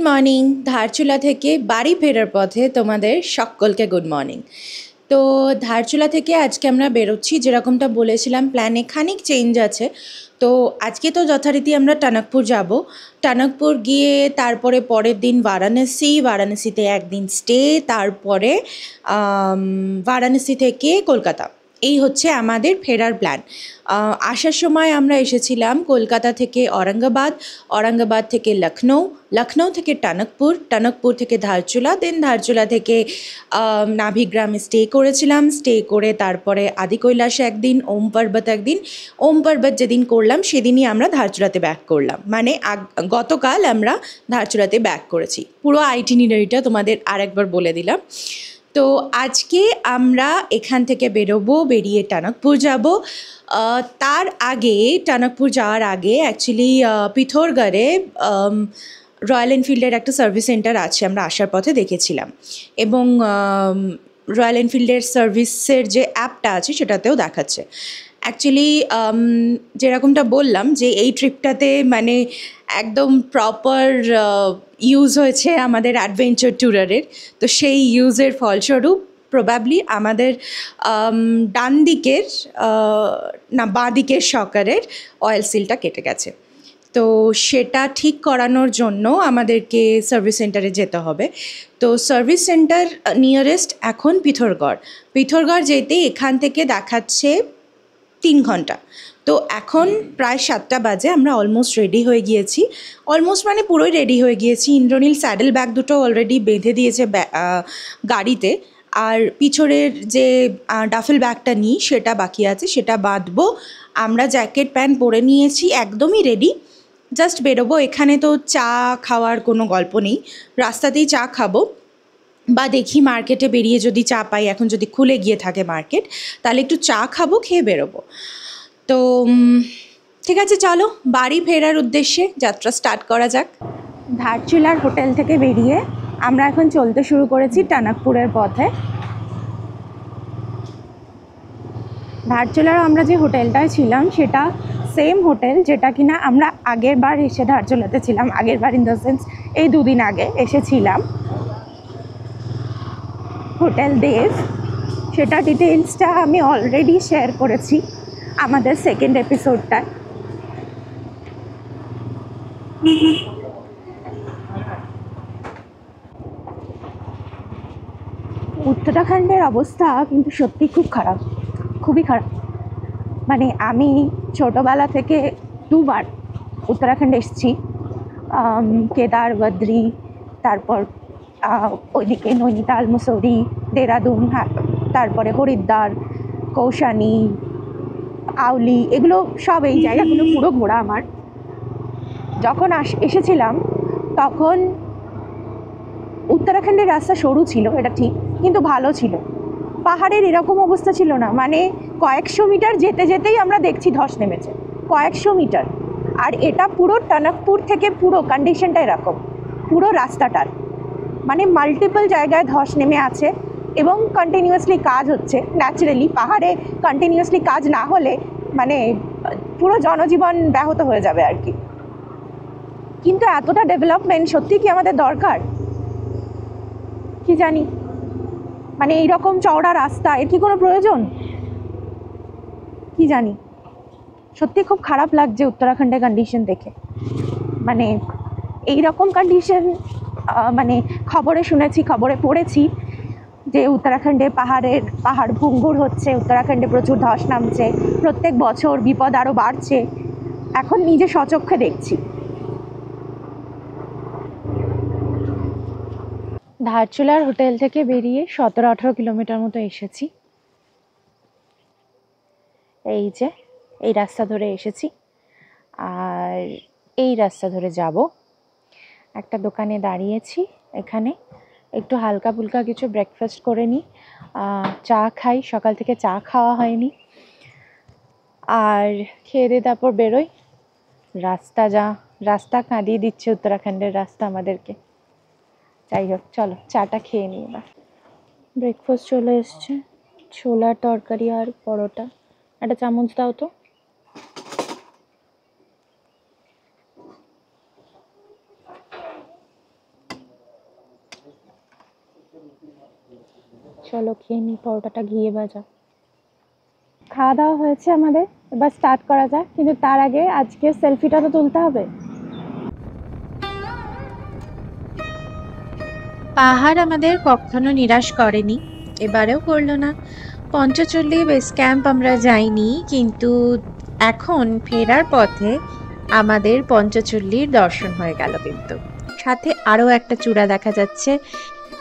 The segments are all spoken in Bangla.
মর্নিং। ধারচুলা থেকে বাড়ি ফেরার পথে তোমাদের সকলকে গুড মর্নিং। তো ধারচুলা থেকে আজকে আমরা বেরোচ্ছি, যেরকমটা বলেছিলাম প্ল্যানে খানিক চেঞ্জ আছে। তো আজকে তো যথারীতি আমরা টানকপুর যাব। টানকপুর গিয়ে তারপরে পরের দিন বারাণসীতে একদিন স্টে, তারপরে বারাণসী থেকে কলকাতা। এই হচ্ছে আমাদের ফেরার প্ল্যান। আসার সময় আমরা এসেছিলাম কলকাতা থেকে ঔরঙ্গাবাদ থেকে লখনৌ থেকে টানকপুর থেকে ধারচুলা, দেন ধারচুলা থেকে নাভিগ্রামে স্টে করে তারপরে আদি কৈলাসে একদিন, ওম পর্বত একদিন। ওম পর্বত যেদিন করলাম সেদিনই আমরা ধারচুলাতে ব্যাক করলাম, মানে গতকাল আমরা ধারচুলাতে ব্যাক করেছি। পুরো আইটিনারিটা তোমাদের আরেকবার বলে দিলাম। তো আজকে আমরা এখান থেকে বেরিয়ে টানকপুর যাব। তার আগে টানকপুর যাওয়ার আগে অ্যাকচুয়ালি পিথোরগড়ে রয়্যাল এনফিল্ডের একটা সার্ভিস সেন্টার আছে, আমরা আসার পথে দেখেছিলাম, এবং রয়্যাল এনফিল্ডের সার্ভিসের যে অ্যাপটা আছে সেটাতেও দেখাচ্ছে। অ্যাকচুয়ালি যেরকমটা বললাম যে এই ট্রিপটাতে মানে একদম প্রপার ইউজ হয়েছে আমাদের অ্যাডভেঞ্চার ট্যুরারের। তো সেই ইউজের ফলস্বরূপ প্রবাবলি আমাদের বাঁ দিকের শকারের অয়েল সিলটা কেটে গেছে। তো সেটা ঠিক করানোর জন্য আমাদেরকে সার্ভিস সেন্টারে যেতে হবে। তো সার্ভিস সেন্টার নিয়ারেস্ট এখন পিথোরগড় যেতে এখান থেকে দেখাচ্ছে 3 ঘন্টা। তো এখন প্রায় 7টা বাজে, আমরা অলমোস্ট রেডি হয়ে গিয়েছি। মানে পুরোই রেডি হয়ে গিয়েছি। ইন্দ্রনীল স্যাডেল ব্যাগ দুটো অলরেডি বেঁধে দিয়েছে গাড়িতে, আর পিছনের যে ডাফেল ব্যাগটা নিই সেটা বাকি আছে, সেটা বাঁধবো। আমরা জ্যাকেট প্যান্ট পরে নিয়েছি, একদমই রেডি, জাস্ট বেরোবো। এখানে তো চা খাওয়ার কোনো গল্প নেই, রাস্তাতেই চা খাবো, বা দেখি মার্কেটে বেরিয়ে যদি চা পাই, এখন যদি খুলে গিয়ে থাকে মার্কেট তাহলে একটু চা খাবো, খেয়ে বেরোবো। তো ঠিক আছে, চলো বাড়ি ফেরার উদ্দেশ্যে যাত্রা স্টার্ট করা যাক। ধারচুলার হোটেল থেকে বেরিয়ে আমরা এখন চলতে শুরু করেছি টানকপুরের পথে। ধারচুলার আমরা যে হোটেলটায় ছিলাম সেটা সেম হোটেল যেটা কিনা আমরা আগের বার এসে ধারচুলাতে ছিলাম, আগের বার ইন দ্য সেন্স এই 2 দিন আগে এসেছিলাম, হোটেল দেব। সেটা ডিটেলসটা আমি অলরেডি শেয়ার করেছি আমাদের সেকেন্ড এপিসোডটায়। উত্তরাখণ্ডের অবস্থা কিন্তু সত্যি খুবই খারাপ। মানে আমি ছোটোবেলা থেকে 2বার উত্তরাখণ্ড এসেছি, কেদার, বদ্রি, তারপর ওইদিকে নৈনিতাল, মুসৌরি, দেরাদুন, তারপরে হরিদ্বার, কৌশানি, আউলি, এগুলো সব এই জায়গাগুলো পুরো ঘোরা আমার। যখন এসেছিলাম তখন উত্তরাখণ্ডের রাস্তা সরু ছিল, এটা ঠিক, কিন্তু ভালো ছিল। পাহাড়ের এরকম অবস্থা ছিল না, মানে কয়েকশো মিটার যেতে যেতেই আমরা দেখছি ধস নেমেছে, কয়েকশো মিটার। আর এটা পুরো টানকপুর থেকে পুরো কন্ডিশনটা এরকম, পুরো রাস্তাটার মানে মাল্টিপল জায়গায় ধস নেমে আছে, এবং কন্টিনিউয়াসলি কাজ হচ্ছে। ন্যাচারালি পাহাড়ে কন্টিনিউয়াসলি কাজ না হলে মানে পুরো জনজীবন ব্যাহত হয়ে যাবে আর কি। কিন্তু এতটা ডেভেলপমেন্ট সত্যি কি আমাদের দরকার? কি জানি, মানে এইরকম চওড়া রাস্তা এর কি কোনো প্রয়োজন? কি জানি, সত্যি খুব খারাপ লাগছে উত্তরাখণ্ডের কন্ডিশন দেখে। মানে এইরকম কন্ডিশন মানে খবরে শুনেছি, খবরে পড়েছি যে উত্তরাখণ্ডে পাহাড় ভঙ্গুর হচ্ছে, উত্তরাখণ্ডে প্রচুর ধস নামছে, প্রত্যেক বছর বিপদ আরও বাড়ছে। এখন নিজে স্বচক্ষে দেখছি। ধারচুলার হোটেল থেকে বেরিয়ে 17-18 কিলোমিটার মতো এসেছি। এই যে এই রাস্তা ধরে এসেছি, আর এই রাস্তা ধরে যাব। একটা দোকানে দাঁড়িয়েছি, এখানে একটু হালকা ফুলকা কিছু ব্রেকফাস্ট করে নিই, চা খাই, সকাল থেকে চা খাওয়া হয়নি, আর খেয়ে দিয়ে তারপর বেরোই। রাস্তা কাঁদিয়ে দিচ্ছে উত্তরাখণ্ডের রাস্তা আমাদেরকে। যাই হোক, চলো চাটা খেয়ে নিই এবার। ব্রেকফাস্ট চলে এসছে, ছোলার তরকারি আর পরোটা। একটা চামচ দাও তো। চলো খেয়ে নিই পরোটাটা ঘিয়ে ভাজা। খাওয়া দাওয়া হয়েছে আমাদের, এবার স্টার্ট করা যাক, কিন্তু তার আগে আজকে সেলফিটা তো তুলতে হবে। পাহাড় আমাদের কখনো নিরাশ করেনি, এবারেও করলো না। পঞ্চচল্লী বেস ক্যাম্প আমরা যাইনি, কিন্তু এখন ফেরার পথে আমাদের পঞ্চচল্লীর দর্শন হয়ে গেল, কিন্তু সাথে আরো একটা চূড়া দেখা যাচ্ছে।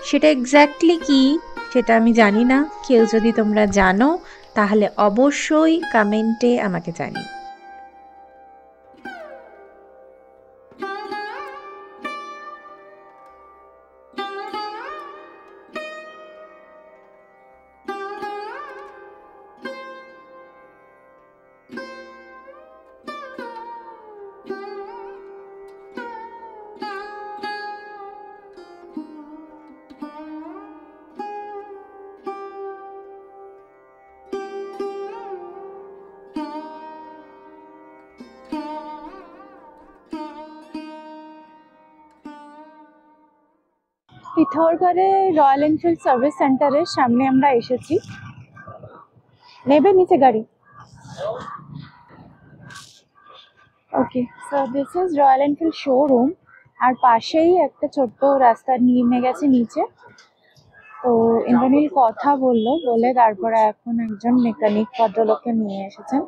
সেটা এক্স্যাক্টলি কি সেটা আমি জানি না, কেউ যদি তোমরা জানো তাহলে অবশ্যই কমেন্টে আমাকে জানিও। পিথোরগড়ে রয়্যাল এনফিল্ড সার্ভিস সেন্টারের সামনে আমরা এসেছি। নেবে নিচে গাড়ি? Okay, so this is Royal Enfield showroom, আর পাশেই একটা ছোট্ট রাস্তা নেমে গেছে নিচে। তো ইন্দ্রনীল কথা বললো, বলে তারপরে এখন একজন মেকানিক ভদ্রলোককে নিয়ে এসেছেন।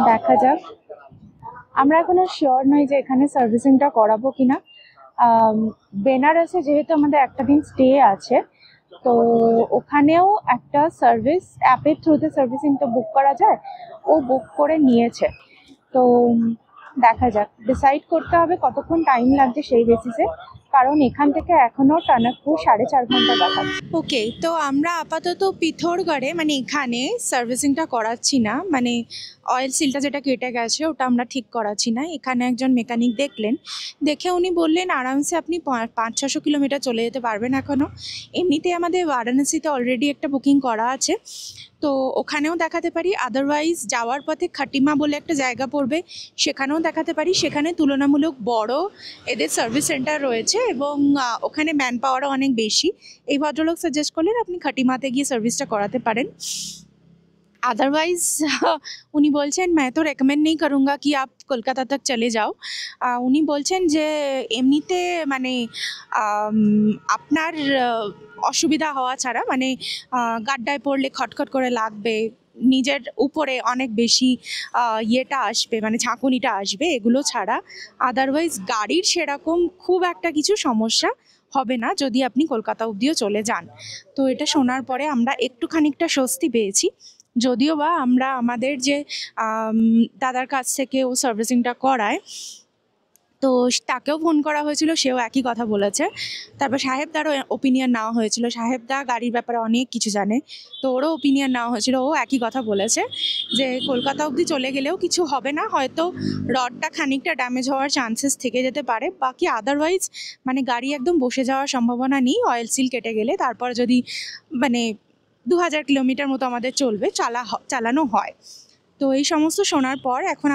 দেখা যাক, আমরা এখনো শিওর নই যে এখানে সার্ভিসিংটা করাবো কিনা। বেনারসে যেহেতু আমাদের একটা দিন স্টে আছে, তো ওখানেও একটা সার্ভিস অ্যাপের থ্রুতে সার্ভিসিংটা বুক করা যায়, ও বুক করে নিয়েছে। তো দেখা যাক, ডিসাইড করতে হবে কতক্ষণ টাইম লাগছে সেই বেসিসে, কারণ এখান থেকে এখনো টানাকপুর 4.5 ঘন্টা দেখাচ্ছে। ওকে, তো আমরা আপাতত পিথোরগড়ে মানে এখানে সার্ভিসিংটা করাচ্ছি না, মানে অয়েল সিলটা যেটা কেটে গেছে ওটা আমরা ঠিক করাচ্ছি না। এখানে একজন মেকানিক দেখলেন, দেখে উনি বললেন আরামসে আপনি 500-600 কিলোমিটার চলে যেতে পারবেন এখনও। এমনিতে আমাদের বারাণসীতে অলরেডি একটা বুকিং করা আছে, তো ওখানেও দেখাতে পারি। আদারওয়াইজ যাওয়ার পথে খাটিমা বলে একটা জায়গা পড়বে, সেখানেও দেখাতে পারি। সেখানে তুলনামূলক বড় এদের সার্ভিস সেন্টার রয়েছে এবং ওখানে ম্যান পাওয়ারও অনেক বেশি। এই ভদ্রলোক সাজেস্ট করলেন আপনি খাটিমাতে গিয়ে সার্ভিসটা করাতে পারেন। अदरवाइज উনি বলছেন मैं तो रेकमेंड नहीं करूँगा कि आप কলকাতা तक चले जाओ। উনি বলছেন যে এমনিতে মানে আপনার অসুবিধা হওয়া ছাড়া, মানে গাড্ডায় পড়লে খটখট করে লাগবে, নিজের উপরে অনেক বেশি ইয়েটা আসবে, মানে ঝাঁকুনিটা আসবে, এগুলো ছাড়া আদারওয়াইজ গাড়ির সেরকম খুব একটা কিছু সমস্যা হবে না যদি আপনি কলকাতা অবধিও চলে যান। তো এটা শোনার পরে আমরা একটু খানিকটা স্বস্তি পেয়েছি। যদিও বা আমরা আমাদের যে দাদার কাছ থেকে ও সার্ভিসিংটা করায়, তো তাকেও ফোন করা হয়েছিল, সেও একই কথা বলেছে। তারপর সাহেবদারও ওপিনিয়ন নেওয়া হয়েছিল, সাহেবদা গাড়ির ব্যাপারে অনেক কিছু জানে, তো ওরও ওপিনিয়ন নেওয়া হয়েছিল। ও একই কথা বলেছে যে কলকাতা অবধি চলে গেলেও কিছু হবে না, হয়তো রডটা খানিকটা ড্যামেজ হওয়ার চান্সেস থেকে যেতে পারে, বাকি আদারওয়াইজ মানে গাড়ি একদম বসে যাওয়ার সম্ভাবনা নেই অয়েল সিল কেটে গেলে। তারপর যদি মানে 2000 কিলোমিটার মতো আমাদের চলবে, চালানো হয়। তো এই সমস্ত শোনার পর এখন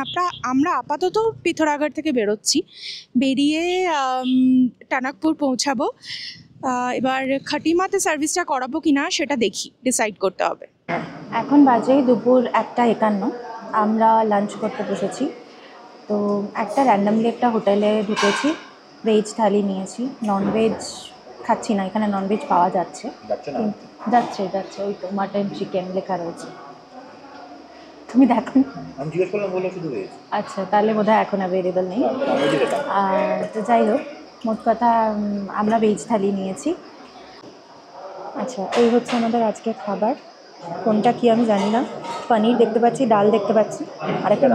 আমরা আপাতত পিথোরাগড় থেকে বেরোচ্ছি, বেরিয়ে টানাকপুর পৌঁছাবো। এবার খাটিমাতে সার্ভিসটা করাবো কিনা সেটা দেখি, ডিসাইড করতে হবে। এখন বাজে দুপুর 1:51, আমরা লাঞ্চ করতে বসেছি। তো একটা র্যান্ডামলি একটা হোটেলে ঢুকেছি, ভেজ থালি নিয়েছি, ননভেজ খাচ্ছি না, এখানে ননভেজ পাওয়া যাচ্ছে। যাচ্ছে ওই তো মাটন চিকেন লেখা রয়েছে, তুমি দেখো। আমি জিজ্ঞেস করলাম, বললো শুধু ভেজ। আচ্ছা, তাহলে বোধহয় এখন অ্যাভেলেবেল নেই। তো যাই হোক, মোট কথা আমরা ভেজ থালি নিয়েছি। আচ্ছা, এই হচ্ছে আমাদের আজকে খাবার। কোনটা কি আমি জানি না, পনির দেখতে পাচ্ছি, ডাল দেখতে পাচ্ছি, আর একটা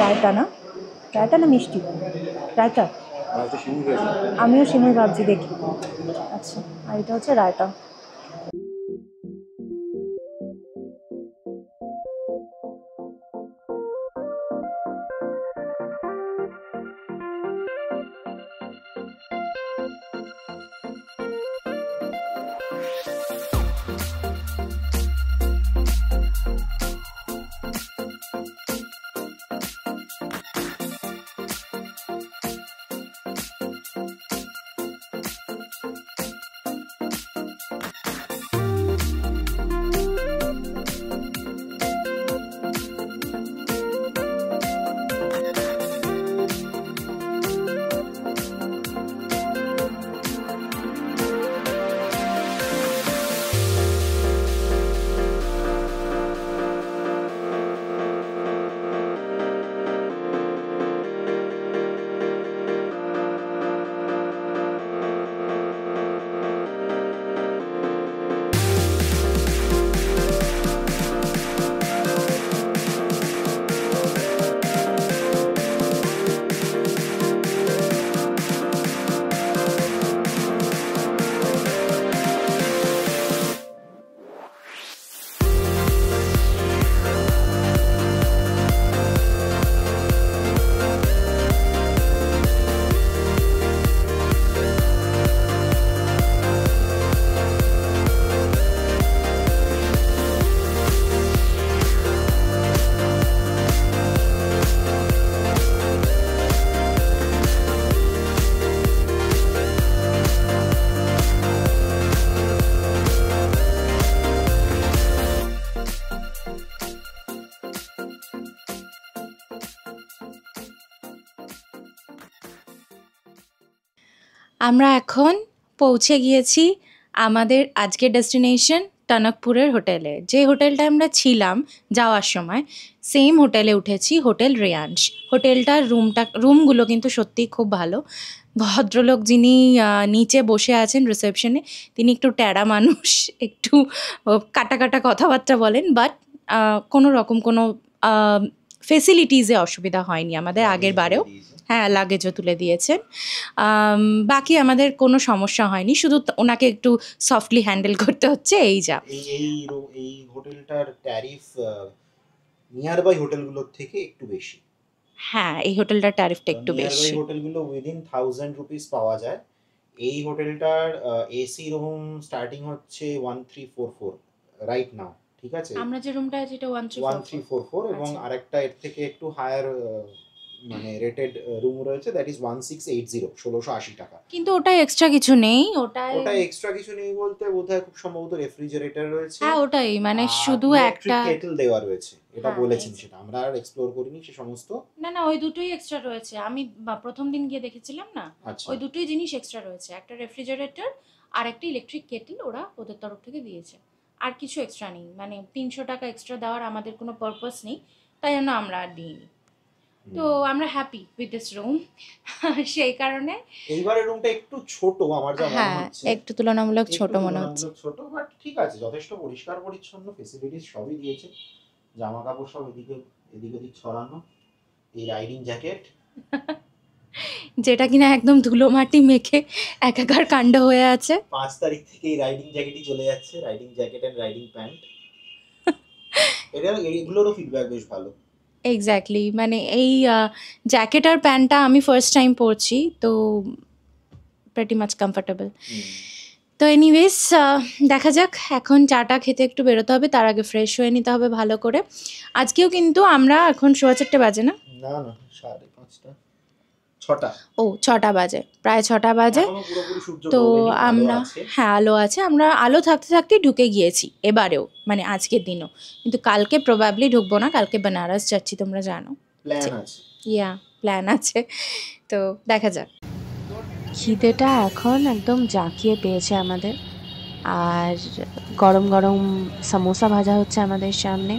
রায়তা না মিষ্টি রায়তা, আমিও সিমুই ভাবছি, দেখি। আচ্ছা, আর এটা হচ্ছে রায়তা। আমরা এখন পৌঁছে গিয়েছি আমাদের আজকের ডেস্টিনেশন টনকপুরের হোটেলে। যে হোটেলটা আমরা ছিলাম যাওয়ার সময় সেম হোটেলে উঠেছি, হোটেল রেয়াঞ্জ। হোটেলটার রুমগুলো কিন্তু সত্যিই খুব ভালো। ভদ্রলোক যিনি নিচে বসে আছেন রিসেপশনে, তিনি একটু ট্যাড়া মানুষ, একটু কাটা কাটা কথাবার্তা বলেন, বাট কোনো রকম কোনো ফেসিলিটিসে অসুবিধা হয়নি আমাদের আগের বারেও। হ্যাঁ, লাগেজও তুলে দিয়েছেন। বাকি আমাদের কোনো সমস্যা হয়নি, শুধু ওনাকে একটু সফটলি হ্যান্ডেল করতে হচ্ছে, এই যা। এই হোটেলটার ট্যারিফ নিয়ার বাই হোটেলগুলোর থেকে একটু বেশি। হ্যাঁ, এই হোটেলটার ট্যারিফটা একটু বেশি। নিয়ার বাই হোটেলগুলো উইদিন 1000 রুপিস পাওয়া যায়। এই হোটেলটার এসি রুম স্টার্টিং হচ্ছে 1344 রাইট নাও, ঠিক আছে? আমরা যে রুমটা আছে এটা 1344 এবং আরেকটা এর থেকে একটু হায়ার মানে রেটেড রুম রয়েছে, দ্যাট ইজ 1680, 1680 টাকা। কিন্তু ওটা এক্সট্রা কিছু নেই, ওটা এক্সট্রা কিছু নেই বলতে বোধহয় খুব সম্ভবত রেফ্রিজারেটর রয়েছে। হ্যাঁ, ওটাই, মানে শুধু একটা কেটল দেওয়া রয়েছে, এটা বলেছেন। সেটা আমরা আর এক্সপ্লোর করিনি সে সমস্ত। না, ওই দুটোই এক্সট্রা রয়েছে। আমি প্রথম দিন গিয়ে দেখেছিলাম না, ওই দুটোই জিনিস এক্সট্রা রয়েছে, একটা রেফ্রিজারেটর আর একটা ইলেকট্রিক কেটল ওরা ওদের তরফ থেকে দিয়েছে। আর কিছু এক্সট্রা নেই, মানে 300 টাকা এক্সট্রা দেওয়ার আমাদের কোনো পারপাস নেই, তাই জন্য আমরা আর দিইনি। তো আমরা হ্যাপি উইথ দিস রুম, সেই কারণে। এইবারের রুমটা একটু ছোট আমার যা মনে হচ্ছে, একটু তুলনামূলক ছোট মনে হচ্ছে। ছোট, বাট ঠিক আছে, যথেষ্ট পরিষ্কার পরিচ্ছন্ন, ফেসিলিটিস সবই দিয়েছে। জামা কাপড় সব এদিক ওদিক ছড়ানো। এই রাইডিং জ্যাকেট যেটা কিনা একদম ধুলো মাটি মেখে একাকার কাণ্ড হয়ে আছে। 5 তারিখ থেকে এই রাইডিং জ্যাকেটই চলে যাচ্ছে, riding jacket and riding pant. এগুলোরও ফিডব্যাক বেশ ভালো। এক্স্যাক্টলি, মানে এই জ্যাকেট আর প্যান্টটা আমি ফার্স্ট টাইম পরছি, তো প্রেটি মাচ কমফোর্টেবল। তো এনিওয়েজ, দেখা যাক। এখন চাটা খেতে একটু বেরোতে হবে, তার আগে ফ্রেশ হয়ে নিতে হবে ভালো করে। আজকেও কিন্তু আমরা এখন 4:15 বাজে না, 6টা বাজে, প্রায় 6টা বাজে। তো আমরা আলো আছে, আমরা আলো থাকতে থাকতেই ঢুকে গিয়েছি এবারেও, মানে আজকের দিনও। কিন্তু কালকে প্রবাবলি ঢুকবো না, কালকে বেনারস যাচ্ছি, তোমরা জানো। প্ল্যান আছে, তো দেখা যাক। খিদেটা এখন একদম জাঁকিয়ে পেয়েছে আমাদের, আর গরম গরম সমোসা ভাজা হচ্ছে আমাদের সামনে।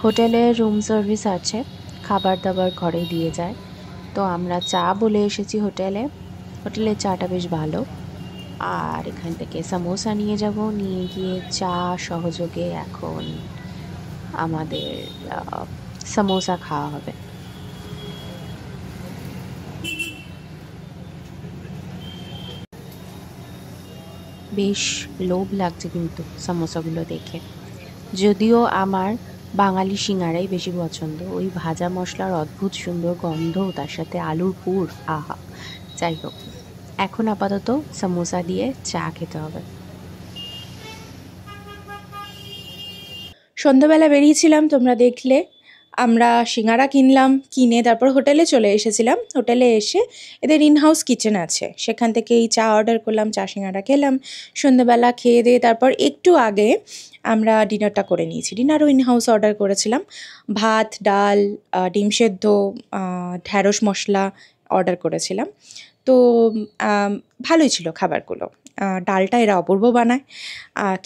হোটেলে রুম সার্ভিস আছে, খাবার দাবার ঘরে দিয়ে যায়। তো আমরা চা বলে এসেছি হোটেলের চাটা বেশ ভালো। আর এখান থেকে সমোসা নিয়ে যাব, নিয়ে গিয়ে চা সহযোগে এখন আমাদের সমোসা খাওয়া হবে। বেশ লোভ লাগছে কিন্তু সমোসাগুলো দেখে, যদিও আমার বাঙালি সিঙ্গারাই বেশি পছন্দ। ওই ভাজা মশলার অদ্ভুত সুন্দর গন্ধ, তার সাথে আলুর পুর, আহা। যাই হোক, এখন আপাতত সমোসা দিয়ে চা খেতে হবে। সন্ধ্যাবেলা বেরিয়েছিলাম, তোমরা দেখলে। আমরা সিঙ্গারা কিনে তারপর হোটেলে চলে এসেছিলাম। হোটেলে এসে এদের ইনহাউস কিচেন আছে, সেখান থেকে এই চা অর্ডার করলাম, চা সিঙ্গারা খেলাম। সন্ধ্যাবেলা খেয়ে দিয়ে তারপর একটু আগে আমরা ডিনারটা করে নিয়েছি। ডিনারও ইনহাউস অর্ডার করেছিলাম, ভাত, ডাল, ডিম সেদ্ধ, ঢ্যাঁড়স মশলা অর্ডার করেছিলাম। তো ভালোই ছিল খাবারগুলো। ডালটা এরা অপূর্ব বানায়,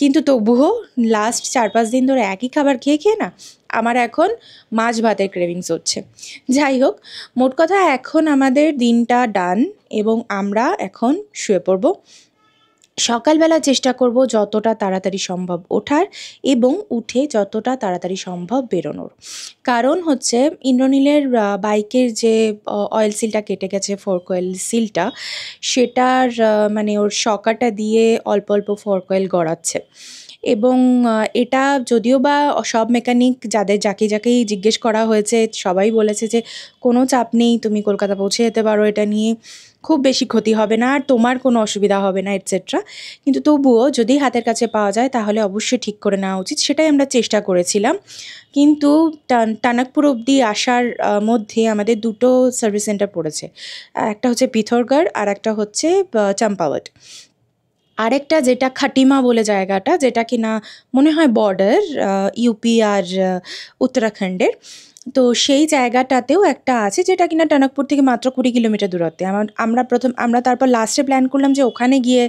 কিন্তু তবুও লাস্ট 4-5 দিন ধরে একই খাবার খেয়ে না আমার এখন মাছ ভাতের ক্রেভিংস হচ্ছে। যাই হোক, মোট কথা এখন আমাদের দিনটা ডান, এবং আমরা এখন শুয়ে পড়ব। সকালবেলা চেষ্টা করব যতটা তাড়াতাড়ি সম্ভব ওঠার, এবং উঠে যতটা তাড়াতাড়ি সম্ভব বেরোনোর। কারণ হচ্ছে ইন্দ্রনীলের বাইকের যে অয়েল সিলটা কেটে গেছে, ফোর্ক অয়েল সিলটা, সেটার মানে ওর শকাটা দিয়ে অল্প অল্প ফোর্ক অয়েল গড়াচ্ছে। এবং এটা যদিও বা সব মেকানিক যাকেই জিজ্ঞেস করা হয়েছে, সবাই বলেছে যে কোনো চাপ নেই, তুমি কলকাতা পৌঁছে যেতে পারো এটা নিয়ে, খুব বেশি ক্ষতি হবে না, আর তোমার কোনো অসুবিধা হবে না, এটসেট্রা। কিন্তু তবুও যদি হাতের কাছে পাওয়া যায় তাহলে অবশ্যই ঠিক করে নেওয়া উচিত, সেটাই আমরা চেষ্টা করেছিলাম। কিন্তু টানাকপুর অবধি আসার মধ্যে আমাদের দুটো সার্ভিস সেন্টার পড়েছে, একটা হচ্ছে পিথোরগড় আর একটা হচ্ছে চম্পাওয়াট। আরেকটা যেটা খাটিমা বলে জায়গাটা, যেটা কিনা মনে হয় বর্ডার ইউপি আর উত্তরাখণ্ডের, তো সেই জায়গাটাতেও একটা আছে যেটা কিনা টনকপুর থেকে মাত্র 20 কিলোমিটার দূরত্বে। আমরা তারপর লাস্টে প্ল্যান করলাম যে ওখানে গিয়ে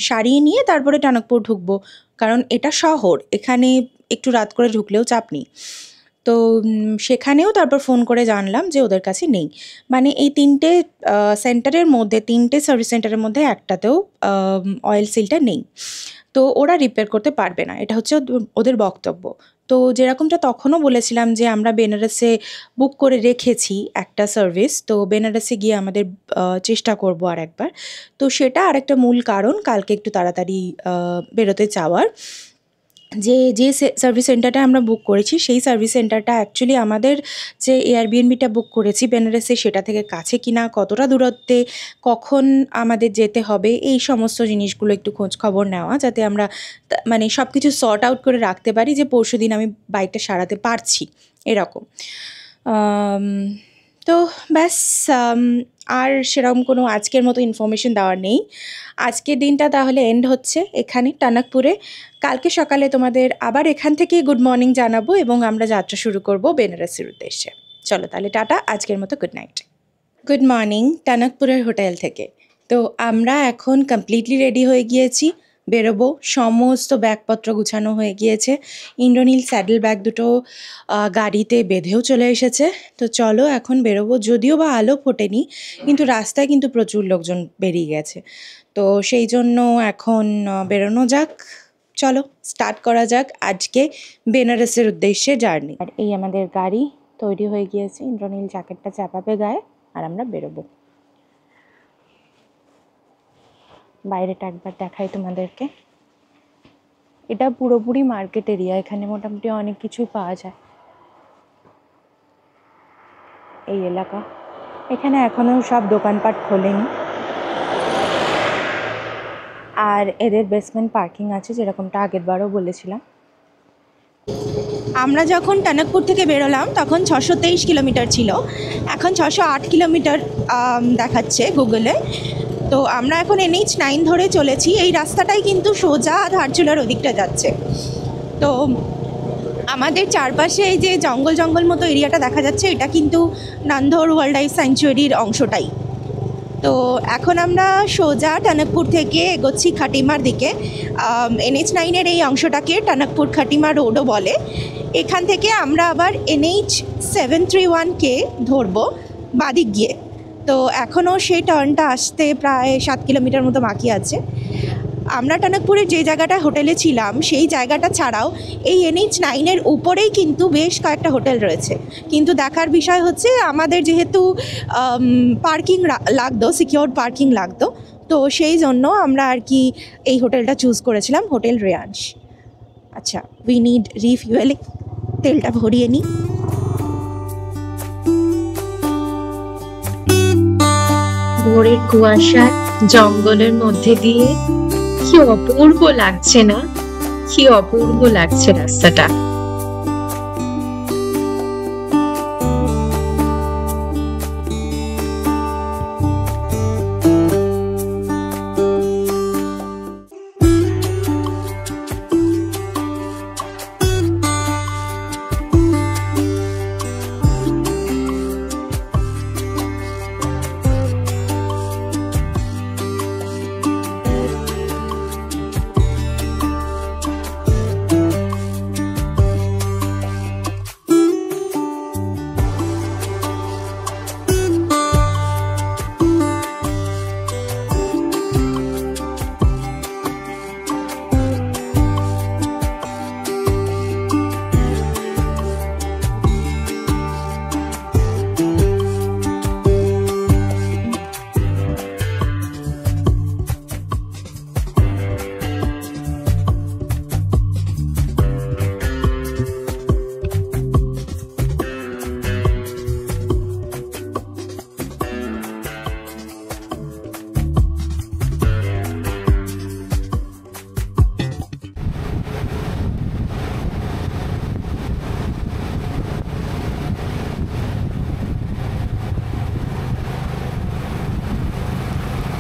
সারিয়ে নিয়ে তারপরে টনকপুর ঢুকবো, কারণ এটা শহর, এখানে একটু রাত করে ঢুকলেও চাপ নেই। তো সেখানেও তারপর ফোন করে জানলাম যে ওদের কাছে নেই, মানে এই 3টে সেন্টারের মধ্যে, 3টে সার্ভিস সেন্টারের মধ্যে একটাতেও অয়েল সিলটা নেই। তো ওরা রিপেয়ার করতে পারবে না, এটা হচ্ছে ওদের বক্তব্য। তো যেরকমটা তখনও বলেছিলাম যে আমরা বেনারসে বুক করে রেখেছি একটা সার্ভিস, তো বেনারসে গিয়ে আমাদের চেষ্টা করব আর একবার। তো সেটা আরেকটা মূল কারণ কালকে একটু তাড়াতাড়ি বেরোতে চাওয়ার। যে সার্ভিস সেন্টারটা আমরা বুক করেছি সেই সার্ভিস সেন্টারটা অ্যাকচুয়ালি আমাদের যে এয়ারবিএনবিটা বুক করেছি বেনারসে সেটা থেকে কাছে কিনা, কতটা দূরত্বে, কখন আমাদের যেতে হবে, এই সমস্ত জিনিসগুলো একটু খোঁজ খবর নেওয়া, যাতে আমরা মানে সব কিছু সর্ট আউট করে রাখতে পারি যে পরশুদিন আমি বাইকটা সারাতে পারছি এরকম। তো ব্যাস, আর সেরকম কোনো আজকের মতো ইনফরমেশন দেওয়ার নেই। আজকের দিনটা তাহলে এন্ড হচ্ছে এখানে টনকপুরে। কালকে সকালে তোমাদের আবার এখান থেকে গুড মর্নিং জানাবো এবং আমরা যাত্রা শুরু করব বেনারসের উদ্দেশ্যে। চলো তাহলে টাটা, আজকের মতো গুড নাইট। গুড মর্নিং টনকপুরের হোটেল থেকে। তো আমরা এখন কমপ্লিটলি রেডি হয়ে গিয়েছি, বেরোবো। সমস্ত ব্যাগপত্র গুছানো হয়ে গিয়েছে, ইন্দ্রনীল স্যাডেল ব্যাগ দুটো গাড়িতে বেঁধেও চলে এসেছে। তো চলো এখন বেরোবো, যদিও বা আলো ফোটেনি কিন্তু রাস্তায় কিন্তু প্রচুর লোকজন বেরিয়ে গেছে, তো সেই জন্য এখন বেরোনো যাক। চলো স্টার্ট করা যাক আজকে বেনারসের উদ্দেশ্যে জার্নি। আর এই আমাদের গাড়ি তৈরি হয়ে গিয়েছে, ইন্দ্রনীল জ্যাকেটটা চাপাবে গায়ে আর আমরা বেরোবো। বাইরেটা একবার দেখাই তোমাদেরকে। এটা পুরোপুরি মার্কেট এরিয়া, এখানে মোটামুটি অনেক কিছুই পাওয়া যায়। এই এলাকা, এখানে এখনো সব দোকানপাট খোলেনি, আর এদের বেসমেন্ট পার্কিং আছে যেরকমটা আগের বারও বলেছিলাম। আমরা যখন টনকপুর থেকে বেরোলাম তখন 623 কিলোমিটার ছিল, এখন 608 কিলোমিটার দেখাচ্ছে গুগলে। তো আমরা এখন NH9 ধরে চলেছি, এই রাস্তাটাই কিন্তু সোজা ধারচুলার ওদিকটা যাচ্ছে। তো আমাদের চারপাশে এই যে জঙ্গল জঙ্গল মতো এরিয়াটা দেখা যাচ্ছে, এটা কিন্তু নান্ধর ওয়াইল্ড লাইফ স্যাংচুয়ারির অংশটাই। তো এখন আমরা সোজা টনকপুর থেকে এগোচ্ছি খাটিমার দিকে। NH9-এর এই অংশটাকে টনকপুর খাটিমা রোডও বলে। এখান থেকে আমরা আবার NH731-কে ধরবো বাদিক গিয়ে। তো এখনও সেই টার্নটা আসতে প্রায় 7 কিলোমিটার মতো বাকি আছে। আমরা টনকপুরের যে জায়গাটা হোটেলে ছিলাম সেই জায়গাটা ছাড়াও এই NH9-এর উপরেই কিন্তু বেশ কয়েকটা হোটেল রয়েছে, কিন্তু দেখার বিষয় হচ্ছে আমাদের যেহেতু পার্কিং লাগতো, সিকিউর পার্কিং লাগতো, তো সেই জন্য আমরা আর কি এই হোটেলটা চুজ করেছিলাম, হোটেল রেয়াংশ। আচ্ছা, উই নিড রিফিউয়েলিং, তেলটা ভরিয়ে নিই। ভোরের কুয়াশার জঙ্গলের মধ্যে দিয়ে কি অপূর্ব লাগছে না, কি অপূর্ব লাগছে রাস্তাটা।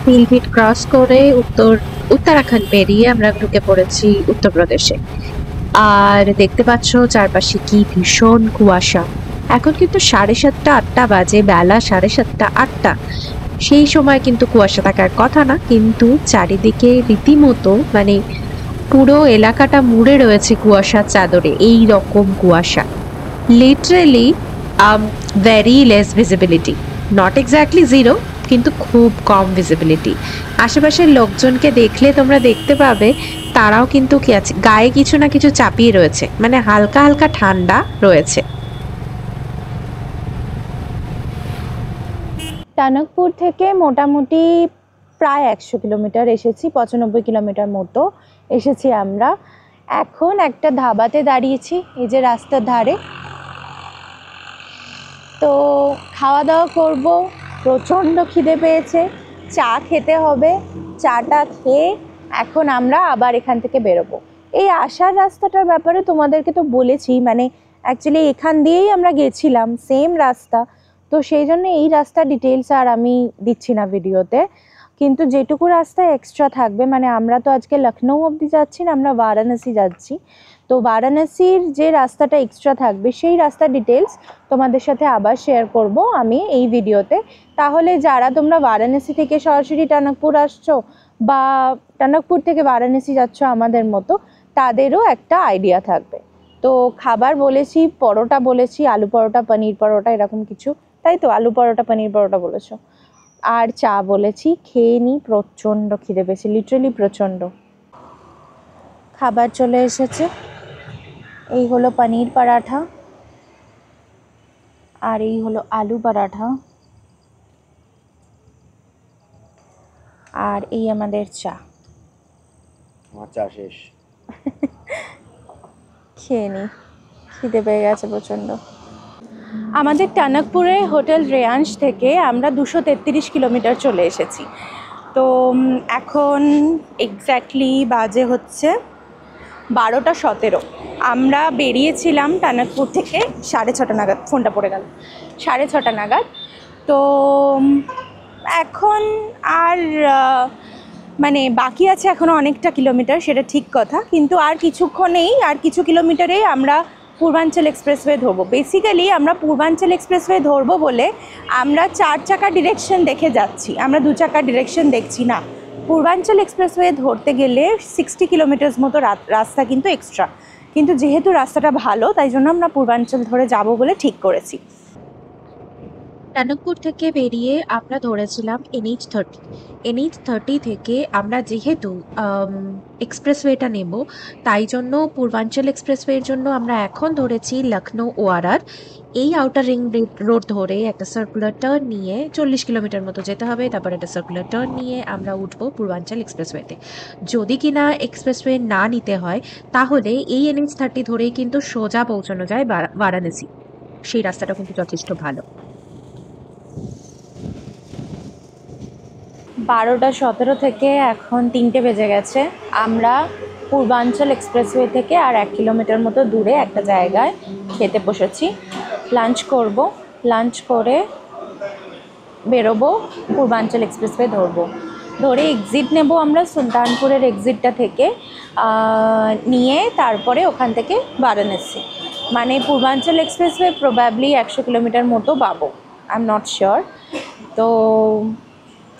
পিলভিট ক্রস করে উত্তরাখণ্ড পেরিয়ে আমরা ঢুকে পড়েছি উত্তরপ্রদেশে। আর দেখতে পাচ্ছ চারপাশে কি ভীষণ কুয়াশা, এখন কিন্তু 7:30 8টা বাজে, বেলা 7:30 8টা। সেই সময় কিন্তু কুয়াশা থাকার কথা না, কিন্তু চারিদিকে রীতিমতো মানে পুরো এলাকাটা মুড়ে রয়েছে কুয়াশার চাদরে। এই রকম কুয়াশা, literally very less visibility, not exactly zero, কিন্তু খুব কম ভিজিবিলিটি। আশেপাশের লোকজনকে দেখলে তোমরা দেখতে পাবে তারাও কিন্তু কি আছে, গায়ে কিছু না কিছু চাপিয়ে রয়েছে, মানে হালকা হালকা ঠান্ডা রয়েছে। টানকপুর থেকে মোটামুটি প্রায় 100 কিলোমিটার এসেছি, 95 কিলোমিটার মতো এসেছি আমরা। এখন একটা ধাবাতে দাঁড়িয়েছি এই যে রাস্তার ধারে। তো খাওয়া দাওয়া করব, প্রচণ্ড খিদে পেয়েছে, চা খেতে হবে। চাটা খেয়ে এখন আমরা আবার এখান থেকে বেরোবো। এই আসার রাস্তাটার ব্যাপারে তোমাদেরকে তো বলেছি, মানে অ্যাকচুয়ালি এখান দিয়েই আমরা গেছিলাম, সেম রাস্তা। তো সেই জন্য এই রাস্তার ডিটেলস আর আমি দিচ্ছি না ভিডিওতে, কিন্তু যেটুকু রাস্তা এক্সট্রা থাকবে, মানে আমরা তো আজকে লখনৌ অবধি যাচ্ছি না, আমরা বারাণসী যাচ্ছি। তো বারাণসীর যে রাস্তাটা এক্সট্রা থাকবে সেই রাস্তার ডিটেলস তোমাদের সাথে আবার শেয়ার করব আমি এই ভিডিওতে। তাহলে যারা তোমরা বারাণসী থেকে সরাসরি টানকপুর আসছো বা টানকপুর থেকে বারাণসী যাচ্ছ আমাদের মতো, তাদেরও একটা আইডিয়া থাকবে। তো খাবার বলেছি, পরোটা বলেছি, আলু পরোটা, পনির পরোটা, এরকম কিছু, তাই তো? আলু পরোটা, পনির পরোটা বলেছো, আর চা বলেছি। খেয়ে নিই, প্রচণ্ড খিদে পেয়েছে, লিটারেলি প্রচণ্ড। খাবার চলে এসেছে, এই হলো পনির পরাঠা আর এই হলো আলু পরাঠা, আর এই আমাদের চা। আমার চা শেষ। খেয়ে নিই, খিদে পেয়ে গেছে প্রচণ্ড। আমাদের টানকপুরে হোটেল রেয়াংশ থেকে আমরা 233 কিলোমিটার চলে এসেছি। তো এখন এক্স্যাক্টলি বাজে হচ্ছে 12:17। আমরা বেরিয়েছিলাম টানকপুর থেকে 6:30 নাগাদ, ফোনটা পড়ে গেল, 6:30 নাগাদ। তো এখন আর মানে বাকি আছে এখনও অনেকটা কিলোমিটার, সেটা ঠিক কথা, কিন্তু আর কিছুক্ষণেই, আর কিছু কিলোমিটারেই আমরা পূর্বাঞ্চল এক্সপ্রেসওয়ে ধরবো। বেসিক্যালি আমরা পূর্বাঞ্চল এক্সপ্রেসওয়ে ধরবো বলে আমরা 4 চাকার ডিরেকশন দেখে যাচ্ছি, আমরা 2 চাকার ডিরেকশন দেখছি না। পূর্বাঞ্চল এক্সপ্রেসওয়ে ধরতে গেলে 60 কিলোমিটার মতো রাস্তা কিন্তু এক্সট্রা, কিন্তু যেহেতু রাস্তাটা ভালো তাই জন্য আমরা পূর্বাঞ্চল ধরে যাব বলে ঠিক করেছি। টানকপুর থেকে বেরিয়ে আমরা ধরেছিলাম NH30। NH30 থেকে আমরা যেহেতু এক্সপ্রেসওয়েটা নেব, তাই জন্য পূর্বাঞ্চল এক্সপ্রেসওয়ের জন্য আমরা এখন ধরেছি লখনৌ ORR। এই আউটার রিং রোড ধরে একটা সার্কুলার টার্ন নিয়ে 40 কিলোমিটার মতো যেতে হবে, তারপর একটা সার্কুলার টার্ন নিয়ে আমরা উঠবো পূর্বাঞ্চল এক্সপ্রেসওয়েতে। যদি কিনা এক্সপ্রেসওয়ে না নিতে হয় তাহলে এই NH30 ধরেই কিন্তু সোজা পৌঁছানো যায় বারাণসী। সেই রাস্তাটা কিন্তু যথেষ্ট ভালো। 12:17 থেকে এখন 3টে বেজে গেছে। আমরা পূর্বাঞ্চল এক্সপ্রেসওয়ে থেকে আর 1 কিলোমিটার মতো দূরে একটা জায়গায় খেতে বসেছি, লাঞ্চ করব। লাঞ্চ করে বেরোবো, পূর্বাঞ্চল এক্সপ্রেসওয়ে ধরে এক্সিট নেব আমরা সুলতানপুরের এক্সিটটা থেকে, নিয়ে তারপরে ওখান থেকে বারাণসী। মানে পূর্বাঞ্চল এক্সপ্রেসওয়ে প্রবাবলি 100 কিলোমিটার মতো পাবো, আই এম নট শিওর। তো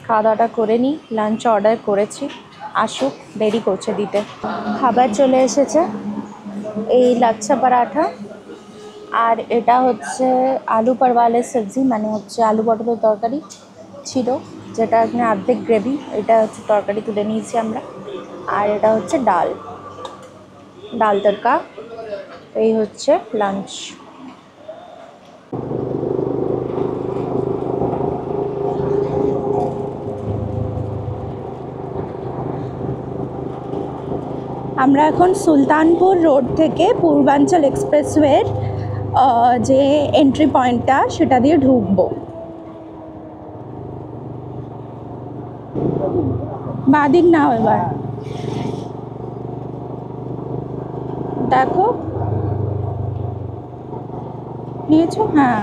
খাওয়া দাওয়াটা করে নিই, লাঞ্চ অর্ডার করেছি, আসুক, দেরি করছে দিতে। খাবার চলে এসেছে, এই লাচ্ছা পরাঠা, আর এটা হচ্ছে আলু পরওয়ালের সবজি, মানে হচ্ছে আলু পটলের তরকারি ছিল, যেটা এখানে অর্ধেক গ্রেভি, এটা হচ্ছে তরকারি তুলে নিয়েছি আমরা। আর এটা হচ্ছে ডাল তড়কা। এই হচ্ছে লাঞ্চ। আমরা এখন সুলতানপুর রোড থেকে পূর্বাঞ্চল এক্সপ্রেসওয়ের যে এন্ট্রি পয়েন্টটা সেটা দিয়ে ঢুকবো। বাদিক নাও এবার দেখো, নিয়েছো? হ্যাঁ,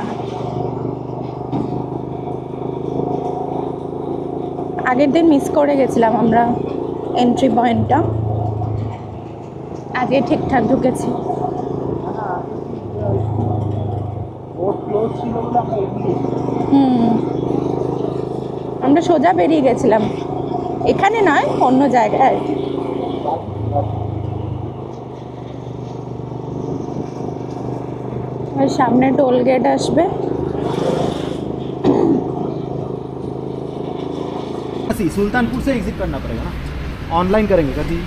আগের দিন মিস করে গেছিলাম আমরা এন্ট্রি পয়েন্টটা, আজকে ঠিকঠাক ঢুকেছি। আমরা সোজা বেরিয়ে গেছিলাম, এখানে নয় অন্য জায়গায় আর কি। ওই সামনে টোল গেট আসবে। सुल्तानपुर से एग्जिट करना पड़ेगा ना, ऑनलाइन करेंगे कभी।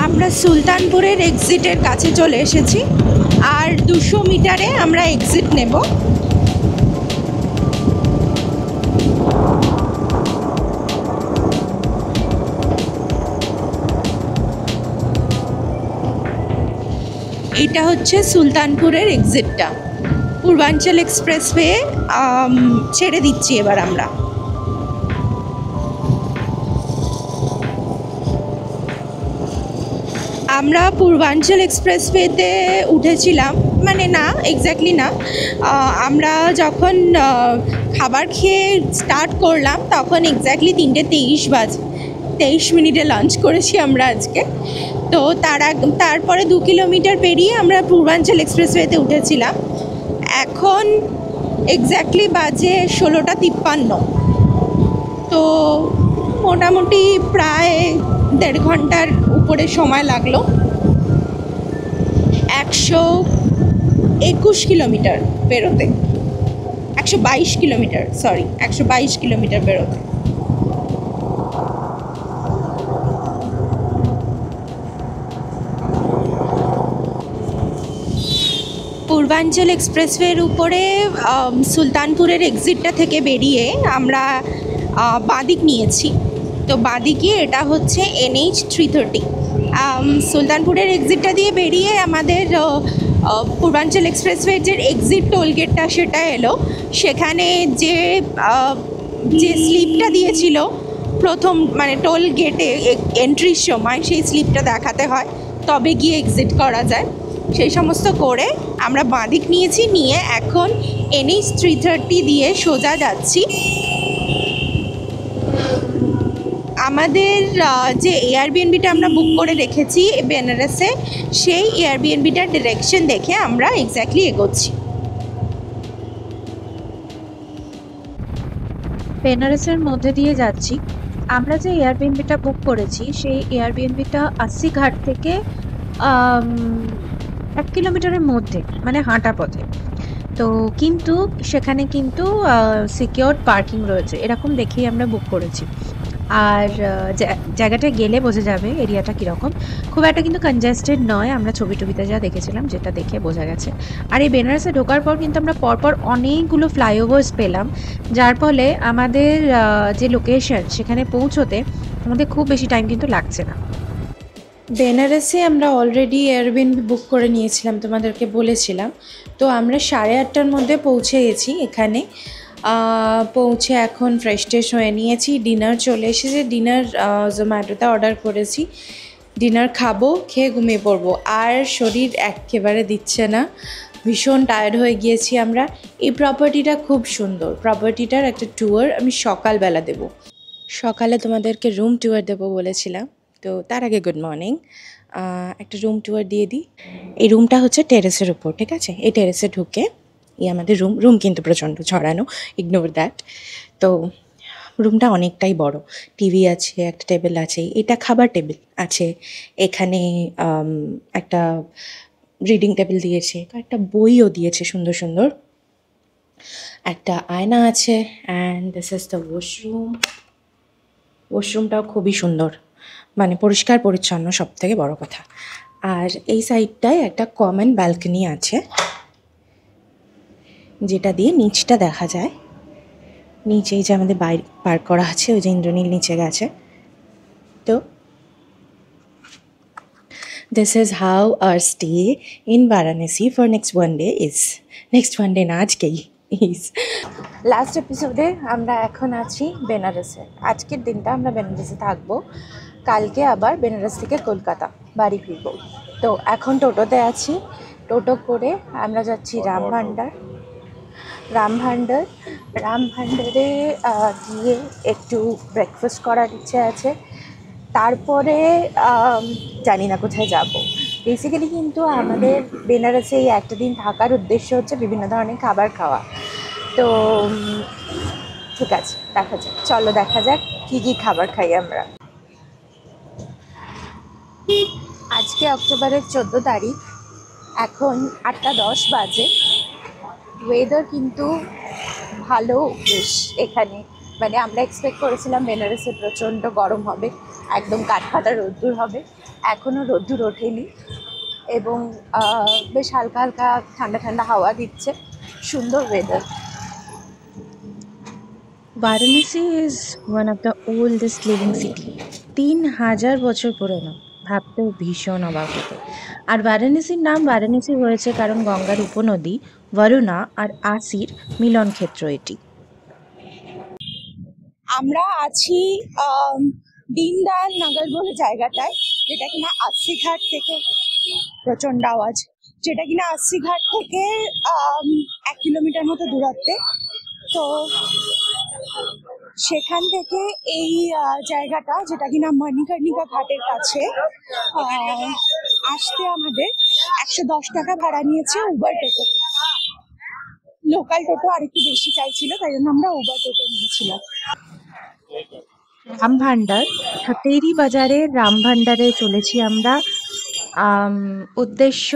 আমরা সুলতানপুরের এক্সিটের কাছে চলে এসেছি, আর 200 মিটারে আমরা এক্সিট নেব। এটা হচ্ছে সুলতানপুরের এক্সিটটা। পূর্বাঞ্চল এক্সপ্রেসওয়ে ছেড়ে দিচ্ছি এবার আমরা। আমরা পূর্বাঞ্চল এক্সপ্রেসওয়েতে উঠেছিলাম, মানে না এক্স্যাক্টলি না, আমরা যখন খাবার খেয়ে স্টার্ট করলাম তখন এক্স্যাক্টলি 3:23 বাজে। 23 মিনিটে লাঞ্চ করেছি আমরা আজকে। তো তারপরে 2 কিলোমিটার পেরিয়ে আমরা পূর্বাঞ্চল এক্সপ্রেসওয়েতে উঠেছিলাম। এখন এক্স্যাক্টলি বাজে 16:53। তো মোটামুটি প্রায় 1.5 ঘন্টার উপরে সময় লাগলো। 121 কিলোমিটার বেরোতে, 122 কিলোমিটার, সরি 122 কিলোমিটার বেরোতে। পূর্বাঞ্চল এক্সপ্রেসওয়ের উপরে সুলতানপুরের এক্সিটটা থেকে বেরিয়ে আমরা বাঁদিক নিয়েছি। তো বাঁদিকে এটা হচ্ছে NH 330। সুলতানপুরের এক্সিটটা দিয়ে বেরিয়ে আমাদের পূর্বাঞ্চল এক্সপ্রেসওয়ের যে এক্সিট টোলগেটটা সেটা এলো। সেখানে যে স্লিপটা দিয়েছিল প্রথম, মানে টোল গেটে এন্ট্রির সময়, সেই স্লিপটা দেখাতে হয় তবে গিয়ে এক্সিট করা যায়। সেই সমস্ত করে আমরা বাঁদিক নিয়েছি, নিয়ে এখন NH 330 দিয়ে সোজা যাচ্ছি। আমাদের যে এয়ারবিএনবিটা আমরা বুক করে রেখেছি বেনারসে, সেই এয়ারবিএনবিটার ডিরেকশন দেখে আমরা এক্স্যাক্টলি এগোচ্ছি। বেনারসের মধ্যে দিয়ে যাচ্ছি। আমরা যে এয়ারবিএনবিটা বুক করেছি সেই এয়ারবিএনবিটা 80 ঘাট থেকে 1 কিলোমিটারের মধ্যে, মানে হাঁটা পথে। তো কিন্তু সেখানে কিন্তু সিকিউরড পার্কিং রয়েছে, এরকম দেখেই আমরা বুক করেছি। আর জায়গাটা গেলে বোঝা যাবে এরিয়াটা কীরকম। খুব একটা কিন্তু কনজেস্টেড নয়, আমরা ছবি টবিতে যা দেখেছিলাম যেটা দেখে বোঝা গেছে। আর এই বেনারসে ঢোকার পর কিন্তু আমরা পরপর অনেকগুলো ফ্লাইওভার্স পেলাম, যার ফলে আমাদের যে লোকেশন সেখানে পৌঁছোতে আমাদের খুব বেশি টাইম কিন্তু লাগছে না। বেনারসে আমরা অলরেডি এয়ারবিএনবি বুক করে নিয়েছিলাম, তোমাদেরকে বলেছিলাম। তো আমরা 8:30টার মধ্যে পৌঁছে গেছি এখানে। পৌঁছে এখন ফ্রেশ ট্রেশ হয়ে নিয়েছি, ডিনার চলে এসেছে। ডিনার জোম্যাটোতে অর্ডার করেছি, ডিনার খাবো, খেয়ে ঘুমিয়ে পড়বো। আর শরীর একেবারে দিচ্ছে না, ভীষণ টায়ার্ড হয়ে গিয়েছি আমরা। এই প্রপার্টিটা খুব সুন্দর, প্রপার্টিটার একটা ট্যুর আমি সকালবেলা দেব। সকালে তোমাদেরকে রুম ট্যুর দেবো বলেছিলাম, তো তার আগে গুড মর্নিং। একটা রুম ট্যুর দিয়ে দিই। এই রুমটা হচ্ছে টেরেসের উপর, ঠিক আছে? এই টেরেসে ঢুকে আমাদের রুম কিন্তু প্রচণ্ড ছড়ানো, ইগনোর দ্যাট। তো রুমটা অনেকটাই বড়, টিভি আছে, একটা টেবিল আছে, এটা খাবার টেবিল আছে। এখানে একটা রিডিং টেবিল দিয়েছে, একটা বইও দিয়েছে সুন্দর সুন্দর। একটা আয়না আছে, and this is the washroom. ওয়াশরুমটাও খুবই সুন্দর, মানে পরিষ্কার পরিচ্ছন্ন, সব থেকে বড় কথা। আর এই সাইডটায় একটা কমন ব্যালকনি আছে। যেটা দিয়ে নিচটা দেখা যায়। নিচে যে আমাদের বাইক পার্ক করা আছে, ওই যে ইন্দ্রনীল নিচে গেছে। তো this is how our stay in Varanasi for next one day is. Next one day না, আজকেই is. লাস্ট এপিসোডে আমরা এখন আছি বেনারসে। আজকের দিনটা আমরা বেনারসে থাকবো, কালকে আবার বেনারস থেকে কলকাতা বাড়ি ফিরবো। তো এখন টোটোতে আছি, টোটো করে আমরা যাচ্ছি রামভান্ডারে গিয়ে একটু ব্রেকফাস্ট করার ইচ্ছে আছে। তারপরে জানি না কোথায় যাব। বেসিক্যালি কিন্তু আমাদের বেনারসে এই একটা দিন থাকার উদ্দেশ্য হচ্ছে বিভিন্ন ধরনের খাবার খাওয়া। তো ঠিক আছে, দেখা যাক, চলো দেখা যাক কী কী খাবার খাই আমরা। আজকে অক্টোবরের 14 তারিখ, এখন 8:10 বাজে। ওয়েদার কিন্তু ভালো বেশ এখানে, মানে আমরা এক্সপেক্ট করেছিলাম বেনারসে প্রচণ্ড গরম হবে, একদম কাঠফাটা রোদ্দুর হবে। এখনও রোদ্দুর ওঠেনি এবং বেশ হালকা হালকা ঠান্ডা ঠান্ডা হাওয়া দিচ্ছে, সুন্দর weather. Varanasi is one of the oldest living city. 3000 বছর পুরনো, ভাবতেও ভীষণ অবাক হতো। আর বারাণসীর নাম বারাণসী হয়েছে কারণ গঙ্গার উপনদী বরুণা আর আসির মিলন ক্ষেত্র এটি। আমরা আছি দীনদয়াল নগর বলে জায়গাটায়, যেটা কিনা আশি ঘাট থেকে, প্রচণ্ড আওয়াজ, যেটা কিনা আশি ঘাট থেকে 1 কিলোমিটার মতো দূরত্বে। তো সেখান থেকে এই জায়গাটা, যেটা কিনা মণিকর্ণিকা ঘাটের কাছে, আসতে আমাদের 110 টাকা ভাড়া নিয়েছে উবার টোটোতে। লোকাল টোটো আরেকটু বেশি চাইছিল, তাই জন্য আমরা উবার টোটো নিয়েছিলাম। রামভান্ডার, হাতেরি বাজারের রামভান্ডারে চলেছি আমরা। উদ্দেশ্য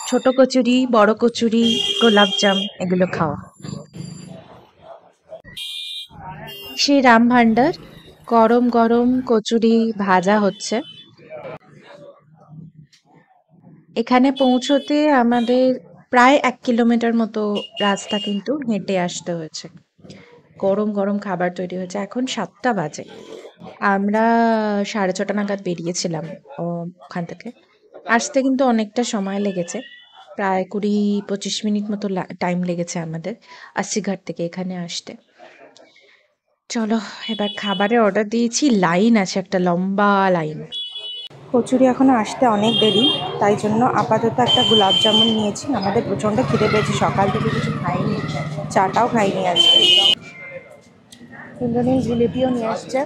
ছোট কচুরি, বড় কচুরি, গোলাপজাম এগুলো খাওয়া। সেই রামভান্ডার, গরম গরম কচুরি ভাজা হচ্ছে। এখানে পৌঁছতে আমাদের প্রায় 1 কিলোমিটার মতো রাস্তা কিন্তু হেঁটে আসতে হয়েছে। গরম গরম খাবার তৈরি হয়েছে। এখন 7টা বাজে, আমরা 6:30 নাগাদ বেরিয়েছিলাম ওখান থেকে। আসতে কিন্তু অনেকটা সময় লেগেছে, প্রায় 20-25 মিনিট মতো টাইম লেগেছে আমাদের আশিঘাট থেকে এখানে আসতে। চলো এবার খাবারের অর্ডার দিয়েছি, লাইন আছে, একটা লম্বা লাইন। কচুরি এখনো আসতে অনেক দেরি, তাই জন্য আপাতত একটা গোলাপ জামুন নিয়েছি। আমাদের প্রচণ্ড খিদে পেয়েছে, সকাল থেকে কিছু খাইনি, চাটাও খাইনি আজকে। ইন্দ্রনীল জিলিপিও নিয়ে আসছে,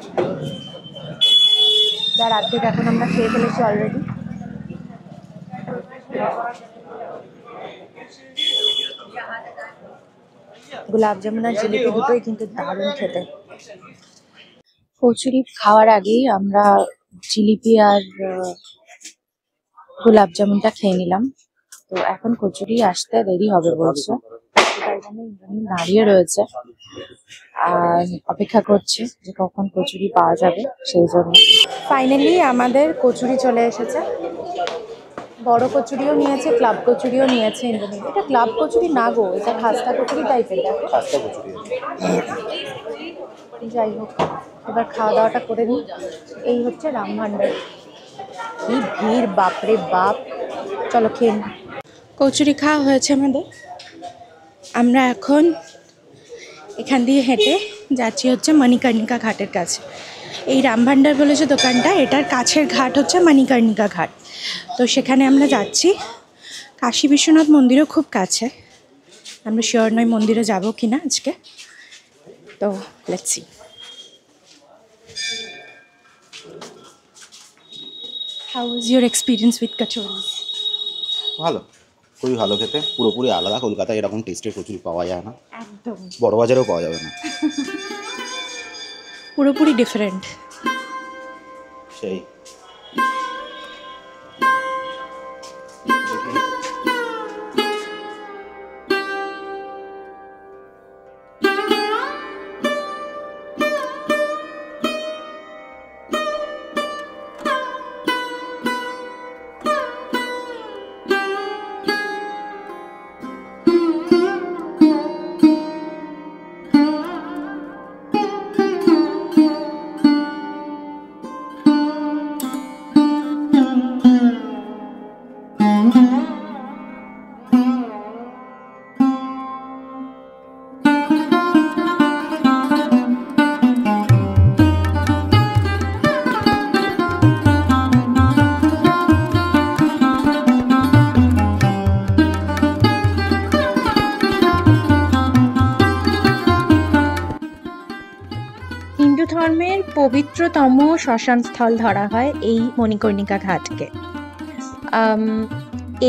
যার অর্ধেক এখন আমরা খেয়ে ফেলেছি অলরেডি। গোলাপ জামুন আর জিলিপি দুটোই কিন্তু দারুণ খেতে। কচুরি খাওয়ার আগেই আমরা জিলিপি আর গোলাপ জামুনটা খেয়ে নিলাম। তো এখন কচুরি আসতে দেরি হবে বলছে, তাই জন্য ইন্দ্রনীল দাঁড়িয়ে রয়েছে আর অপেক্ষা করছে যে কখন কচুরি পাওয়া যাবে, সেই জন্য। ফাইনালি আমাদের কচুরি চলে এসেছে। বড় কচুরিও নিয়েছে, ক্লাব কচুরিও নিয়েছে ইন্দ্রনীল। এটা ক্লাব কচুরি না গো, এটা খাস্তা কচুরি টাইপের। দেখো খাস্তা কচুরি। যাই হোক, এবার খাওয়া দাওয়াটা করে নিই। এই হচ্ছে রামভান্ডার। কি ভিড়, বাপরে বাপ। চলো খেয়ে নিই। কচুরি খাওয়া হয়েছে আমাদের। আমরা এখন এখান দিয়ে হেঁটে যাচ্ছি হচ্ছে মণিকর্ণিকা ঘাটের কাছে। এই রামভান্ডার বলে যে দোকানটা, এটার কাছের ঘাট হচ্ছে মণিকর্ণিকা ঘাট। তো সেখানে আমরা যাচ্ছি। কাশী বিশ্বনাথ মন্দিরও খুব কাছে, আমরা শিওর নয় মন্দিরে যাবো কিনা আজকে। তো let's see. How is your experience with kachoris? ভালো, খুবই ভালো খেতে, পুরোপুরি আলাদা। কলকাতায় এরকম টেস্টের কচুরি পাওয়া যায় না, একদম বড় বাজারেও পাওয়া যাবে না, পুরোপুরি ডিফারেন্ট। সেই হিন্দু ধর্মের পবিত্রতম শ্মশান স্থল ধরা হয় এই মণিকর্ণিকা ঘাটকে।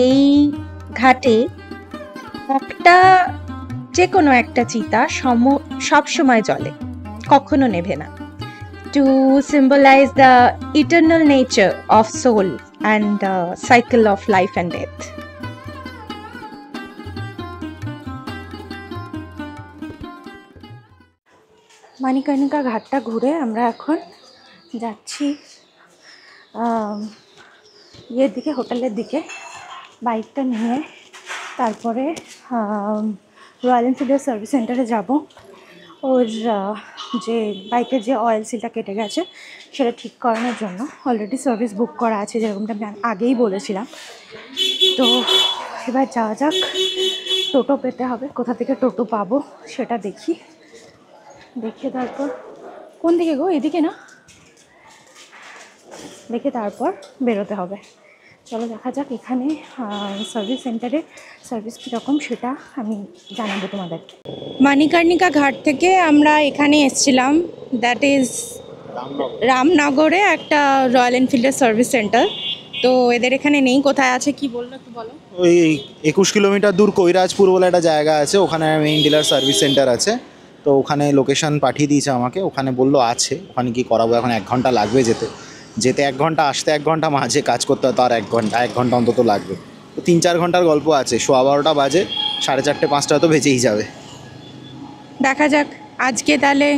এই ঘাটে একটা যে কোনো একটা চিতা সব সময় জ্বলে, কখনো নেভে না, to symbolise the eternal nature of soul and the cycle of life and death. Manikarnika ঘাটটা ঘুরে আমরা এখন যাচ্ছি ইয়ের দিকে, হোটেলের দিকে। বাইকটা নিয়ে তারপরে রয়্যাল এনফিল্ডের সার্ভিস সেন্টারে যাব। ওর যে বাইকের যে অয়েল সিলটা কেটে গেছে সেটা ঠিক করানোর জন্য অলরেডি সার্ভিস বুক করা আছে, যেরকমটা আমি আগেই বলেছিলাম। তো এবার যাওয়া যাক। টোটো পেতে হবে, কোথা থেকে টোটো পাবো সেটা দেখি, দেখে তারপর কোন দিকে গো, এদিকে না, দেখে তারপর বেরোতে হবে। চলো দেখা যাক। এখানে সার্ভিস সেন্টারে সার্ভিস কীরকম সেটা আমি জানাবো তোমাদের। মণিকর্ণিকা ঘাট থেকে আমরা এখানে এসেছিলাম, দ্যাট ইজ রামনগরে একটা রয়্যাল এনফিল্ডের সার্ভিস সেন্টার। তো এদের এখানে নেই, কোথায় আছে কি বললো একটু বলো। ওই 21 কিলোমিটার দূর কৈরাজপুর বলে একটা জায়গা আছে, ওখানে মেইন ডিলার সার্ভিস সেন্টার আছে। তো ওখানে লোকেশন পাঠিয়ে দিয়েছে আমাকে, ওখানে বললো আছে। ওখানে কি করাবো, এখন 1 ঘন্টা লাগবে যেতে 1 ঘন্টা, আসতে 1 ঘন্টা, মাঝে কাজ করতে হয় তো আর 1 ঘন্টা অন্তত লাগবে। তো 3-4 ঘন্টার গল্প আছে। 12:15 বাজে, 4:30 5টা তো বেজেই যাবে। দেখা যাক আজকে তাহলে,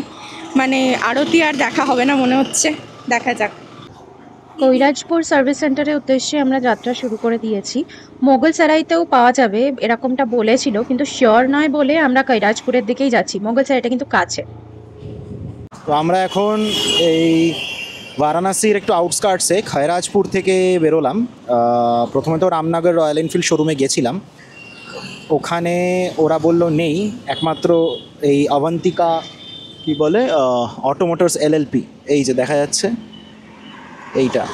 মানে আরতি আর দেখা হবে না মনে হচ্ছে, দেখা যাক। কৈরাজপুর সার্ভিস সেন্টারের উদ্দেশ্যে আমরা যাত্রা শুরু করে দিয়েছি। মোগলসারাইতেও পাওয়া যাবে এরকমটা বলেছিল, কিন্তু শিওর নয় বলে আমরা কৈরাজপুরের দিকেই যাচ্ছি। মোগলসারাইটা কিন্তু কাছে। তো আমরা এখন এই বারাণসীর একটু আউটস্কার্টসে খয়রাজপুর থেকে বেরোলাম। প্রথমে তো রামনগর রয়্যাল এনফিল্ড শোরুমে গেছিলাম, ওখানে ওরা বলল নেই, একমাত্র এই অবন্তিকা কি বলে অটোমোটরস এলএলপি, এই যে দেখা যাচ্ছে এইটা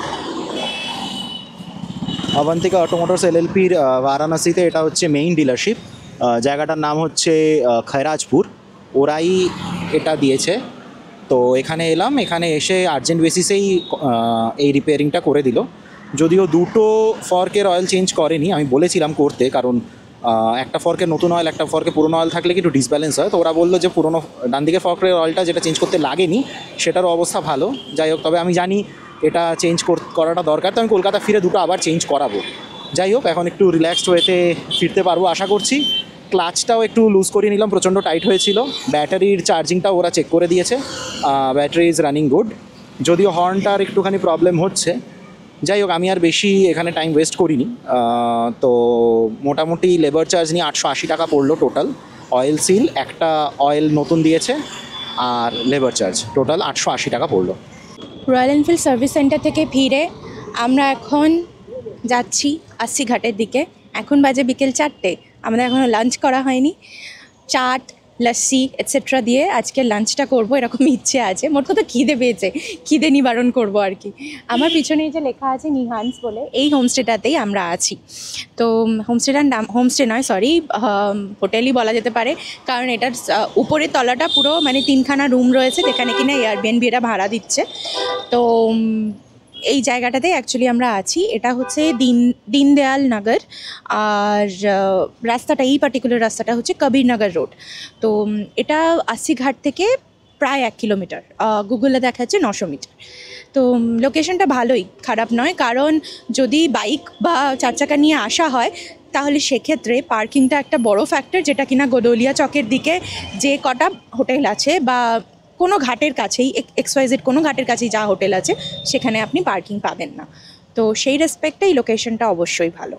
অবন্তিকা অটোমোটরস এলএলপির বারাণসীতে এটা হচ্ছে মেইন ডিলারশিপ। জায়গাটার নাম হচ্ছে খয়রাজপুর, ওরাই এটা দিয়েছে। তো এখানে এলাম, এখানে এসে আর্জেন্ট বেসিসেই এই রিপেয়ারিংটা করে দিল। যদিও দুটো ফর্কের অয়েল চেঞ্জ করেনি, আমি বলেছিলাম করতে, কারণ একটা ফর্কের নতুন অয়েল একটা ফর্কে পুরোনো অয়েল থাকলে কি একটু ডিসব্যালেন্স হয়। তো ওরা বললো যে পুরোনো ডান দিকে ফর্কের অয়েলটা যেটা চেঞ্জ করতে লাগেনি সেটারও অবস্থা ভালো। যাই হোক, তবে আমি জানি এটা চেঞ্জ করাটা দরকার, তো আমি কলকাতা ফিরে দুটো আবার চেঞ্জ করাবো। যাই হোক, এখন একটু রিল্যাক্সড ওয়েতে ফিরতে পারবো আশা করছি। ক্লাচটাও একটু লুজ করিয়ে নিলাম, প্রচণ্ড টাইট হয়েছিল। ব্যাটারির চার্জিংটাও ওরা চেক করে দিয়েছে, ব্যাটারি ইজ রানিং গুড, যদিও হর্নটার একটুখানি প্রবলেম হচ্ছে। যাই হোক, আমি আর বেশি এখানে টাইম ওয়েস্ট করিনি। তো মোটামুটি লেবার চার্জ নিয়ে 880 টাকা পড়লো টোটাল। অয়েল সিল, একটা অয়েল নতুন দিয়েছে, আর লেবার চার্জ টোটাল 880 টাকা পড়লো। রয়্যাল এনফিল্ড সার্ভিস সেন্টার থেকে ফিরে আমরা এখন যাচ্ছি 80 ঘাটের দিকে। এখন বাজে বিকেল 4টে, আমাদের এখনও লাঞ্চ করা হয়নি। চাট, লস্যি এটসেট্রা দিয়ে আজকে লাঞ্চটা করবো এরকম ইচ্ছে আছে। মোট কথা খিদে পেয়েছে, খিদে নিবারণ করবো আর কি। আমার পিছনে যে লেখা আছে নিহান্স বলে, এই হোমস্টেটাতেই আমরা আছি। তো হোমস্টেটার নাম, হোমস্টে নয় সরি, হোটেলই বলা যেতে পারে, কারণ এটার উপরের তলাটা পুরো মানে 3খানা রুম রয়েছে, যেখানে কিনা এয়ারবিএনবি এরা ভাড়া দিচ্ছে। তো এই জায়গাটাতে অ্যাকচুয়ালি আমরা আছি। এটা হচ্ছে দীনদয়াল নগর, আর রাস্তাটা, এই পার্টিকুলার রাস্তাটা হচ্ছে কবিরনগর রোড। তো এটা 80 ঘাট থেকে প্রায় 1 কিলোমিটার, গুগলে দেখাচ্ছে 900 মিটার। তো লোকেশনটা ভালোই, খারাপ নয়, কারণ যদি বাইক বা 4 চাকা নিয়ে আসা হয় তাহলে সেক্ষেত্রে পার্কিংটা একটা বড় ফ্যাক্টর, যেটা কিনা গদলিয়া চকের দিকে যে কটা হোটেল আছে বা কোনো ঘাটের কাছেই, XYZ কোনো ঘাটের কাছেই যা হোটেল আছে সেখানে আপনি পার্কিং পাবেন না। তো সেই রেসপেক্টে এই লোকেশনটা অবশ্যই ভালো।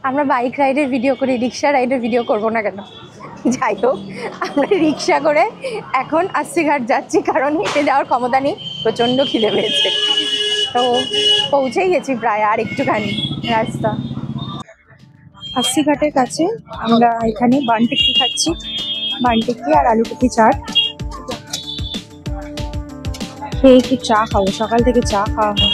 আমরা বাইক রাইডের ভিডিও করি, রিক্সা রাইডের ভিডিও করব না কেন? যাই হোক, আমরা রিক্সা করে এখন 80 ঘাট যাচ্ছি, কারণ হেঁটে যাওয়ার ক্ষমতা নেই, প্রচণ্ড খিদে পেয়েছে। তো পৌঁছেই গেছি প্রায়, আর একটুখানি রাস্তা। 80 ঘাটের কাছে আমরা এখানে বান টিক্কি খাচ্ছি, বান টিক্কি আর আলু টিক্কি চাট খেয়ে একটু চা খাবো, সকাল থেকে চা খাওয়া হয়।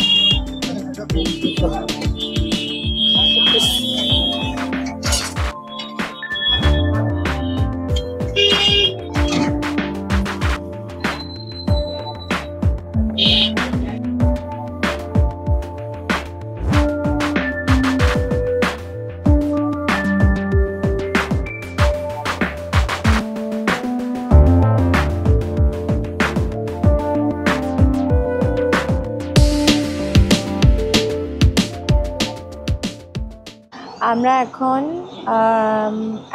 আমরা এখন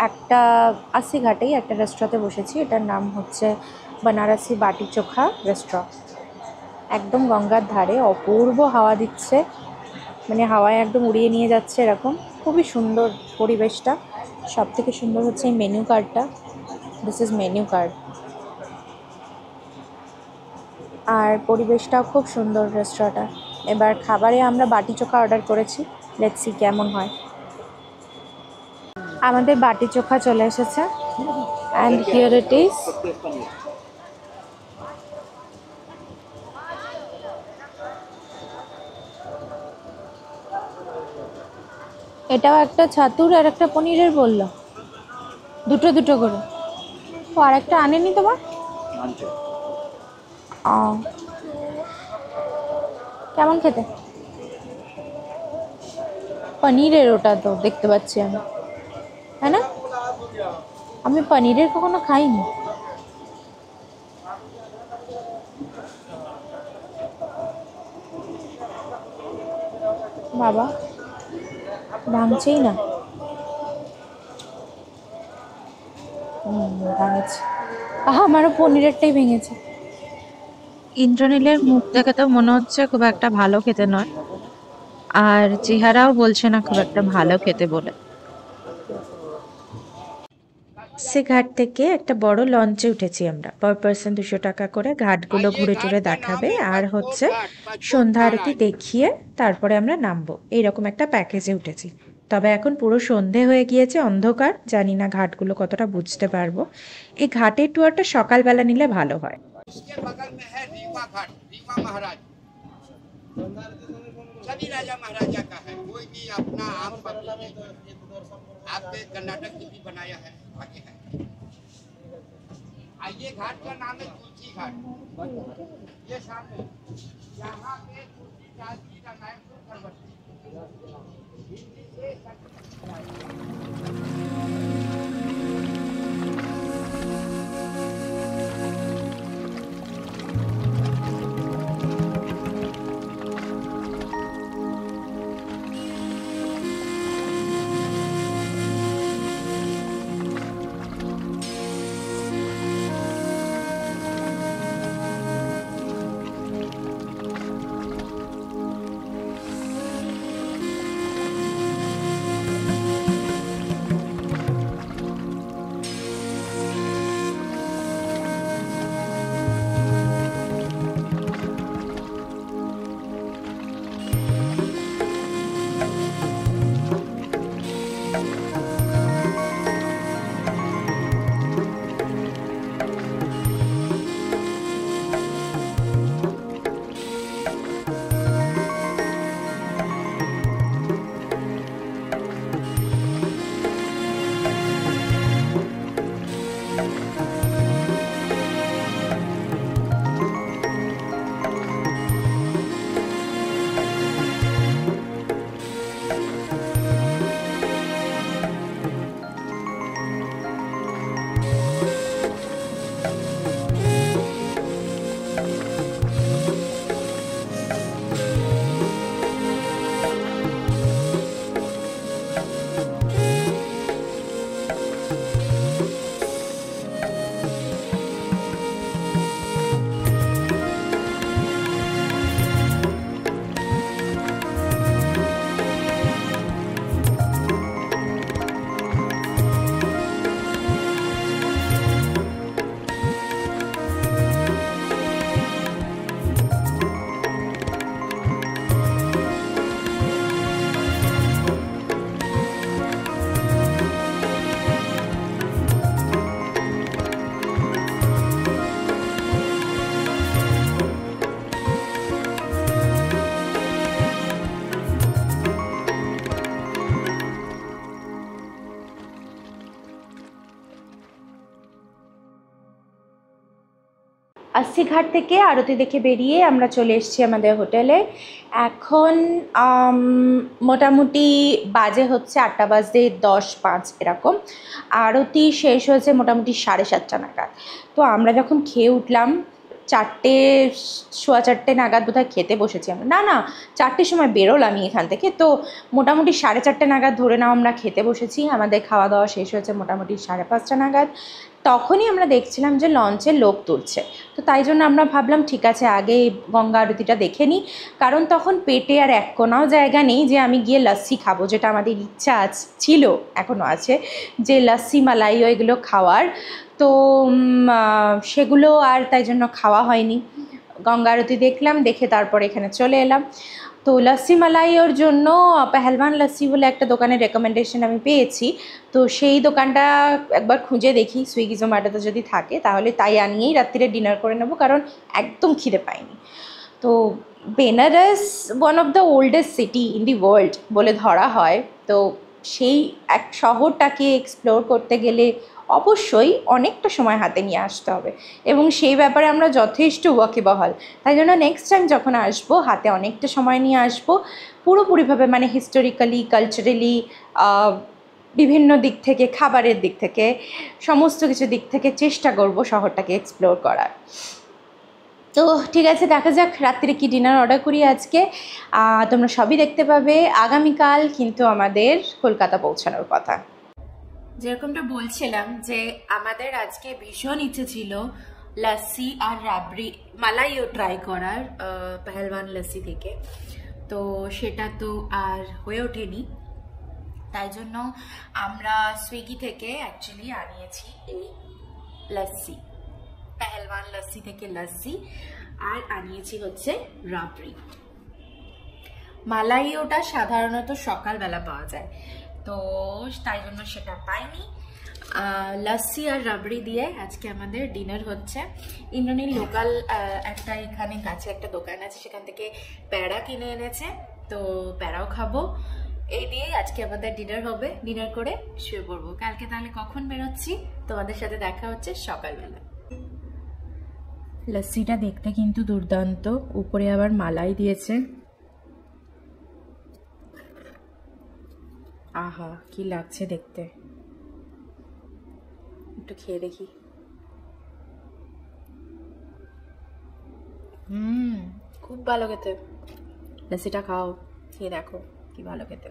একটা আশি ঘাটেই একটা রেস্টুরেন্টে বসেছি। এটার নাম হচ্ছে বানারসি বাটি চোখা রেস্টুরেন্ট। একদম গঙ্গার ধারে, অপূর্ব হাওয়া দিচ্ছে, মানে হাওয়ায় একদম উড়িয়ে নিয়ে যাচ্ছে এরকম। খুবই সুন্দর পরিবেশটা। সব থেকে সুন্দর হচ্ছে এই মেনু কার্ডটা। This is menu card. আর পরিবেশটাও খুব সুন্দর রেস্টুরেন্টটা। এবার খাবারে আমরা বাটি চোখা অর্ডার করেছি, লেটস সি কেমন হয়। আমাদের বাটি চোখা চলে এসেছে অ্যান্ড হিয়ার ইট ইজ। এটাও একটা ছাতুর আর একটা পনিরের বললো, দুটো দুটো করে। ও আর একটা আনেনি তোমার? ও, কেমন খেতে? পনিরের ওটা তো দেখতে পাচ্ছি আমি, তাই না? আমি পনিরের কখনো খাইনি। বাবা, ভাঙছেই না। ভাঙেছে। আমারও পনিরেরটাই ভেঙেছে। ইন্দ্রনীলের মুখ দেখে তো মনে হচ্ছে খুব একটা ভালো খেতে নয়, আর চেহারাও বলছে না খুব একটা ভালো খেতে বলে। সে ঘাট থেকে একটা বড় লঞ্চে উঠেছি আমরা, পার পার্সন 200 টাকা করে। ঘাটগুলো ঘুরে টুরে দেখাবে আর হচ্ছে সন্ধ্যা আরতি দেখিয়ে তারপরে আমরা নামবো, এইরকম একটা প্যাকেজে উঠেছি। তবে এখন পুরো সন্ধে হয়ে গিয়েছে, অন্ধকার, জানি না ঘাটগুলো কতটা বুঝতে পারবো। এই ঘাটের টুয়ারটা সকালবেলা নিলে ভালো হয়। इसके बगल में है रीवा घाट, रीवा महाराज। सभी राजा महाराजा का है। कोई भी अपना आम आपके कर्नाटक की भी बनाया है, आगे है। ये घाट का नाम है तुलसी घाट। ये सामने यहाँ पे तुलसी दास जी रामायण को परवर्ती हिंदी से अस्सी घाट থেকে আরতি দেখে বেরিয়ে আমরা চলে এসেছি আমাদের হোটেলে। এখন মোটামুটি বাজে হচ্ছে 8টা বাজে 10-5 এরকম। আরতি শেষ হয়েছে মোটামুটি 7:30 নাগাদ। তো আমরা যখন খেয়ে উঠলাম, সোয়া চারটে নাগাদ বোধহয় খেতে বসেছি আমরা, না না 4টের সময় বেরোলাম আমি এখান থেকে, তো মোটামুটি 4:30 নাগাদ ধরে নাও আমরা খেতে বসেছি। আমাদের খাওয়া দাওয়া শেষ হয়েছে মোটামুটি 5:30 নাগাদ। তখনই আমরা দেখছিলাম যে লঞ্চে লোক তুলছে, তো তাই জন্য আমরা ভাবলাম ঠিক আছে আগে গঙ্গা আরতিটা দেখে নিই, কারণ তখন পেটে আর এক কোনাও জায়গা নেই যে আমি গিয়ে লস্যি খাবো, যেটা আমাদের ইচ্ছা ছিল, এখনও আছে, যে লস্যি মালাই এগুলো খাওয়ার। তো সেগুলো আর তাই জন্য খাওয়া হয়নি। গঙ্গা আরতি দেখলাম, দেখে তারপরে এখানে চলে এলাম। তো লস্যি মালাই ওর জন্য পেহেলওয়ান লস্যি বলে একটা দোকানের রেকমেন্ডেশন আমি পেয়েছি, তো সেই দোকানটা একবার খুঁজে দেখি সুইগি জোম্যাটোতে যদি থাকে, তাহলে তাই আনিয়েই রাত্রিরে ডিনার করে নেব, কারণ একদম খিদে পাইনি। তো Banaras one of the oldest city in the world বলে ধরা হয়, তো সেই এক শহরটাকে এক্সপ্লোর করতে গেলে অবশ্যই অনেকটা সময় হাতে নিয়ে আসতে হবে, এবং সেই ব্যাপারে আমরা যথেষ্ট ওয়াকিবহাল। তাই জন্য নেক্সট টাইম যখন আসবো হাতে অনেকটা সময় নিয়ে আসবো, পুরোপুরিভাবে মানে হিস্টোরিক্যালি, কালচারালি, বিভিন্ন দিক থেকে, খাবারের দিক থেকে, সমস্ত কিছু দিক থেকে চেষ্টা করব শহরটাকে এক্সপ্লোর করার। তো ঠিক আছে, দেখা যাক রাত্রে কি ডিনার অর্ডার করি আজকে। তোমরা সবই দেখতে পাবে। আগামীকাল কিন্তু আমাদের কলকাতা পৌঁছানোর কথা। যেরকমটা বলছিলাম যে আমাদের আজকে ভীষণ ইচ্ছে ছিল লস্যি আর রাবড়ি মালাইও ট্রাই করার পেহেলওয়ান লস্যি থেকে, তো সেটা তো আর হয়ে ওঠেনি। তাই জন্য আমরা সুইগি থেকে অ্যাকচুয়ালি আনিয়েছি এই লস্যি, পেহেলওয়ান লস্যি থেকে লস্যি, আর আনিয়েছি হচ্ছে রাবড়ি। মালাইওটা সাধারণত সকালবেলা পাওয়া যায়, তো তাই জন্য সেটা পাইনি। লস্যি আর রাবড়ি দিয়ে আজকে আমাদের ডিনার হচ্ছে। ইন্দ্রাণী লোকাল একটা এখানে কাছে একটা দোকান আছে, সেখান থেকে প্যাড়া কিনে এনেছে, তো প্যাড়াও খাবো। এই দিয়েই আজকে আমাদের ডিনার হবে। ডিনার করে শুয়ে পড়বো। কালকে তাহলে কখন বেরোচ্ছি তোমাদের সাথে দেখা হচ্ছে সকালবেলা। লস্যিটা দেখতে কিন্তু দুর্দান্ত, উপরে আবার মালাই দিয়েছে। আহা কি লাগছে দেখতে, একটু খেয়ে দেখি। খুব ভালো খেতে। লস্যিটা খাও, খেয়ে দেখো কি ভালো খেতে।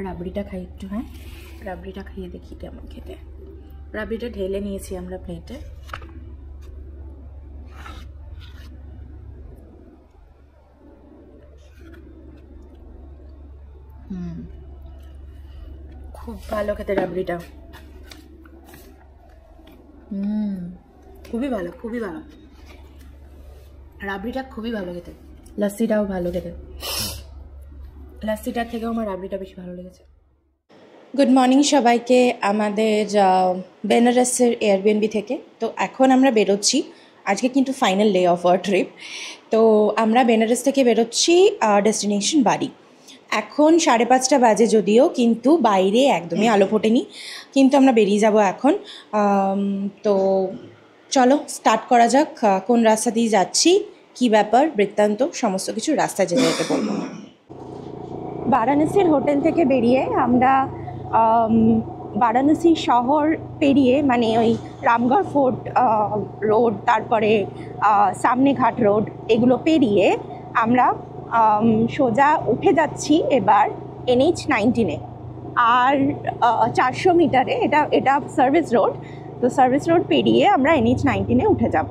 রাবড়িটা খাই একটু, হ্যাঁ রাবড়িটা খাইয়ে দেখি কেমন খেতে। রাবড়িটা ঢেলে নিয়েছি আমরা প্লেটে। খুব ভালো খেতে রাবড়িটা। খুবই ভালো, খুবই ভালো। রাবড়িটা খুবই ভালো খেতে, লস্যিটাও ভালো খেতে। লস্যিটার থেকেও আমার রাবড়িটা বেশি ভালো লেগেছে। গুড মর্নিং সবাইকে আমাদের বেনারসের এয়ারবিএনবি থেকে। তো এখন আমরা বেরোচ্ছি, আজকে কিন্তু final day of our trip. তো আমরা বেনারস থেকে বেরোচ্ছি ডেস্টিনেশন বাড়ি। এখন 5:30 বাজে, যদিও কিন্তু বাইরে একদমই আলো ফোটেনি, কিন্তু আমরা বেরিয়ে যাব এখন। তো চলো স্টার্ট করা যাক। কোন রাস্তা দিয়ে যাচ্ছি, কী ব্যাপার বৃত্তান্ত সমস্ত কিছু রাস্তায় যেতে যেতে বলবো। বারাণসীর হোটেল থেকে বেরিয়ে আমরা বারাণসী শহর পেরিয়ে, মানে ওই রামগড় ফোর্ট রোড, তারপরে সামনে ঘাট রোড, এগুলো পেরিয়ে আমরা সোজা উঠে যাচ্ছি এবার NH-19-এ। আর 400 মিটারে এটা সার্ভিস রোড, তো সার্ভিস রোড পেরিয়ে আমরা NH-19-এ উঠে যাব।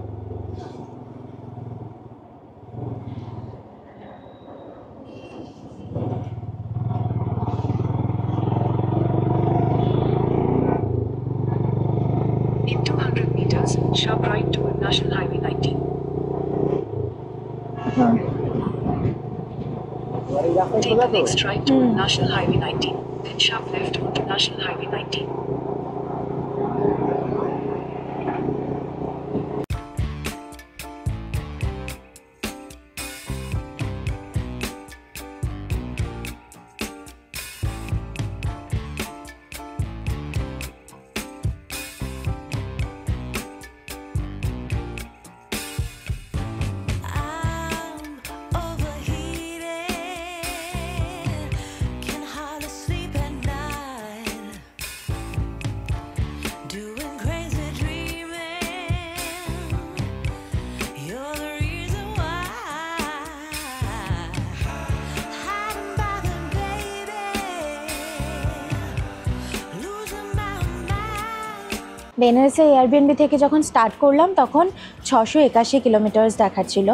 In 200 meters, sharp right toward National Highway 19. Take the next right toward National Highway 19, then sharp left onto National Highway 19. বেনারসে Airbnb থেকে যখন স্টার্ট করলাম তখন 681 কিলোমিটার্স দেখাচ্ছিল,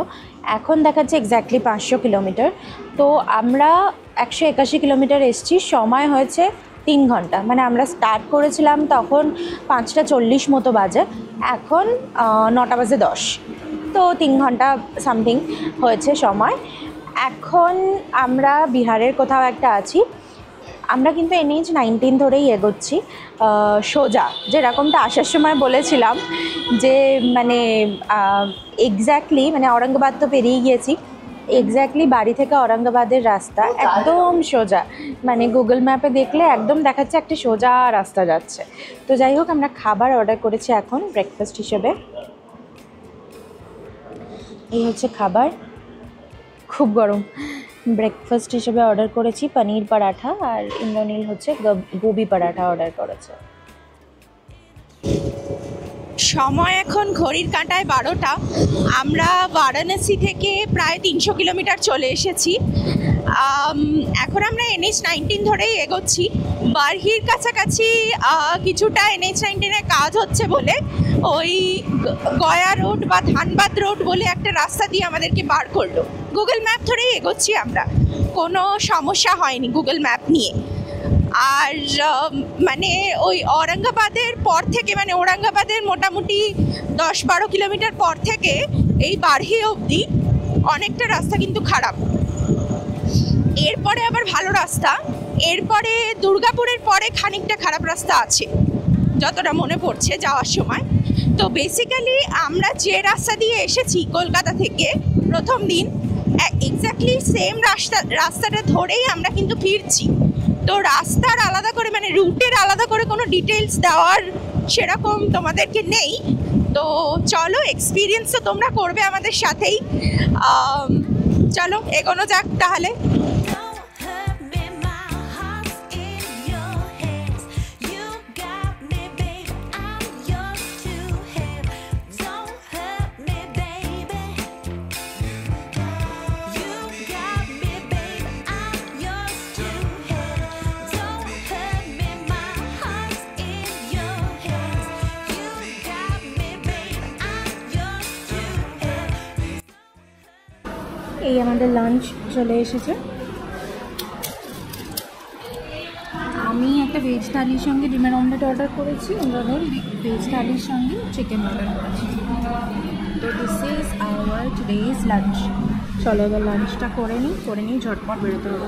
এখন দেখাচ্ছে এক্স্যাক্টলি 500 কিলোমিটার। তো আমরা 181 কিলোমিটার এসেছি, সময় হয়েছে 3 ঘন্টা। মানে আমরা স্টার্ট করেছিলাম তখন 5:40 মতো বাজে, এখন 9:10। তো 3 ঘন্টা সামথিং হয়েছে সময়। এখন আমরা বিহারের কোথাও একটা আছি। আমরা কিন্তু NH-19 ধরেই এগোচ্ছি সোজা, যেরকমটা আসার সময় বলেছিলাম যে মানে এক্স্যাক্টলি মানে ঔরঙ্গাবাদ তো পেরিয়ে গিয়েছি, এক্স্যাক্টলি বাড়ি থেকে ঔরঙ্গাবাদের রাস্তা একদম সোজা, মানে গুগল ম্যাপে দেখলে একদম দেখাচ্ছে একটা সোজা রাস্তা যাচ্ছে। তো যাই হোক, আমরা খাবার অর্ডার করেছি এখন ব্রেকফাস্ট হিসেবে। এই হচ্ছে খাবার, খুব গরম। ব্রেকফাস্ট হিসেবে অর্ডার করেছি পনির পরাঠা, আর ইন্দ্রনীল হচ্ছে গোবি পরাঠা অর্ডার করেছে। সময় এখন ঘড়ির কাঁটায় 12টা। আমরা বারাণসী থেকে প্রায় 300 কিলোমিটার চলে এসেছি। এখন আমরা NH-19 ধরেই এগোচ্ছি। বারহির কাছাকাছি কিছুটা NH-19-এর কাজ হচ্ছে বলে ওই গয়া রোড বা ধানবাদ রোড বলে একটা রাস্তা দিয়ে আমাদেরকে বার করলো। গুগল ম্যাপ ধরেই এগোচ্ছি আমরা, কোনো সমস্যা হয়নি গুগল ম্যাপ নিয়ে। আর মানে ওই ঔরঙ্গাবাদের পর থেকে, মানে ঔরঙ্গাবাদের মোটামুটি 10-12 কিলোমিটার পর থেকে এই বারহি অবধি অনেকটা রাস্তা কিন্তু খারাপ। এরপরে আবার ভালো রাস্তা, এরপরে দুর্গাপুরের পরে খানিকটা খারাপ রাস্তা আছে যতটা মনে পড়ছে যাওয়ার সময়। তো বেসিক্যালি আমরা যে রাস্তা দিয়ে এসেছি কলকাতা থেকে প্রথম দিন, এক্স্যাক্টলি সেম রাস্তাটা ধরেই আমরা কিন্তু ফিরছি। তো রাস্তার আলাদা করে মানে রুটের আলাদা করে কোনো ডিটেলস দেওয়ার সেরকম তোমাদেরকে নেই। তো চলো, এক্সপিরিয়েন্স তো তোমরা করবে আমাদের সাথেই। চলো এগোনো যাক তাহলে। এই আমাদের লাঞ্চ চলে এসেছে। আমি একটা ভেজ থালির সঙ্গে ডিমের অমলেট অর্ডার করেছি, ইন্দ্রনীল ভেজ থালির সঙ্গে চিকেন অর্ডার করেছি। তো this is our today's lunch. চলো এবার লাঞ্চটা করে নিই ঝটপট বেরোতে হবে।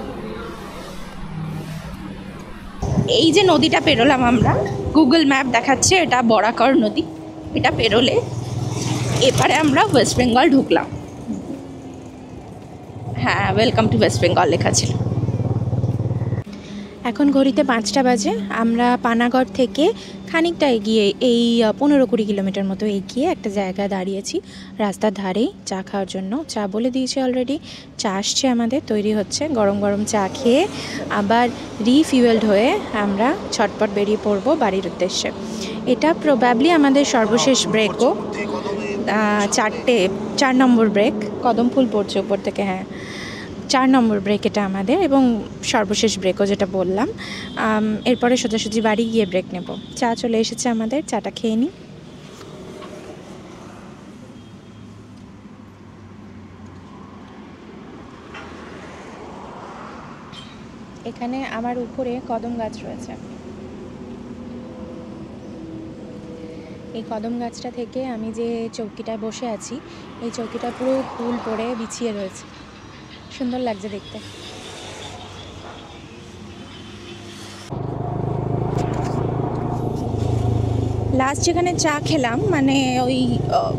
এই যে নদীটা পেরোলাম আমরা, গুগল ম্যাপ দেখাচ্ছে এটা বরাকর নদী। এটা পেরোলে এবারে আমরা ওয়েস্ট বেঙ্গল ঢুকলাম। হ্যাঁ, ওয়েলকাম টু ওয়েস্ট বেঙ্গল লেখা ছিল। এখন ঘড়িতে 5টা বাজে। আমরা পানাগড় থেকে খানিকটা এগিয়ে, এই 15-20 কিলোমিটার মতো এগিয়ে একটা জায়গায় দাঁড়িয়েছি রাস্তার ধারেই চা খাওয়ার জন্য। চা বলে দিয়েছি অলরেডি, চা আসছে আমাদের, তৈরি হচ্ছে। গরম গরম চা খেয়ে আবার রিফিউয়েলড হয়ে আমরা ছটপট বেরিয়ে পড়বো বাড়ির উদ্দেশ্যে। এটা প্রবাবলি আমাদের সর্বশেষ ব্রেকও, 4 নম্বর ব্রেক। কদম ফুল পড়ছে উপর থেকে, হ্যাঁ 4 নম্বর ব্রেক এটা আমাদের, এবং সর্বশেষ ব্রেকও যেটা বললাম। এরপরে সোজাসুজি বাড়ি গিয়ে ব্রেক নেব। চা চলে এসেছে আমাদের, চাটা খেয়ে নিই। এখানে আমার উপরে কদম গাছ রয়েছে। এই কদম গাছটা থেকে আমি যে চৌকিটায় বসে আছি, এই চৌকিটা পুরো ফুল পড়ে বিছিয়ে রয়েছে, সুন্দর লাগছে দেখতে। লাস্ট যেখানে চা খেলাম, মানে ওই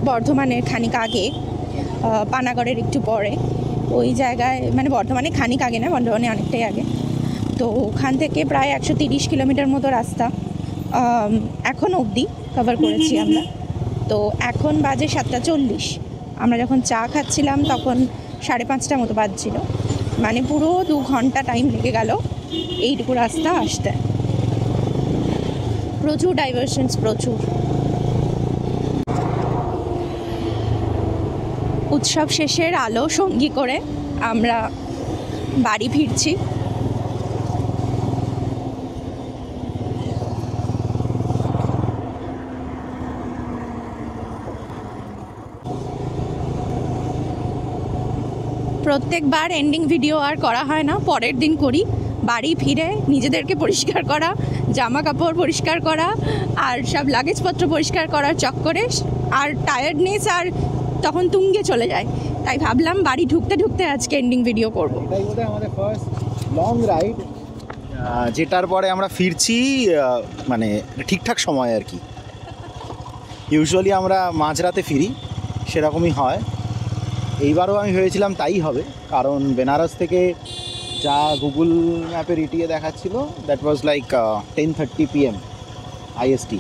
বর্ধমানের খানিক আগে, পানাগড়ের একটু পরে, ওই জায়গায়, মানে বর্ধমানে খানিক আগে না, বর্ধমানে অনেকটাই আগে। তো ওখান থেকে প্রায় 130 কিলোমিটার মতো রাস্তা এখন অবধি কভার করেছি আমরা। তো এখন বাজে 7:40। আমরা যখন চা খাচ্ছিলাম তখন 5:30 মতো বাজছিল, মানে পুরো 2 ঘন্টা টাইম লেগে গেল এইটুকু রাস্তা আসতে। প্রচুর ডাইভারশনস, প্রচুর। উৎসব শেষের আলো সঙ্গী করে আমরা বাড়ি ফিরছি। প্রত্যেকবার এন্ডিং ভিডিও আর করা হয় না, পরের দিন করি। বাড়ি ফিরে নিজেদেরকে পরিষ্কার করা, জামা কাপড় পরিষ্কার করা আর সব লাগেজপত্র পরিষ্কার করার চক্করে আর টায়ার্ডনেস আর তখন তুঙ্গে চলে যায়। তাই ভাবলাম বাড়ি ঢুকতে ঢুকতে আজকে এন্ডিং ভিডিও করব। এটাই বোধহয় আমাদের ফার্স্ট লং রাইড, যেটার পরে আমরা ফিরছি মানে ঠিকঠাক সময় আর কি। ইউজুয়ালি আমরা মাঝরাতে ফিরি, সেরকমই হয়। এইবারও আমি ভেবেছিলাম তাই হবে, কারণ বেনারস থেকে যা গুগল ম্যাপের ইটিএ দেখাচ্ছিল that was like 10:30 PM IST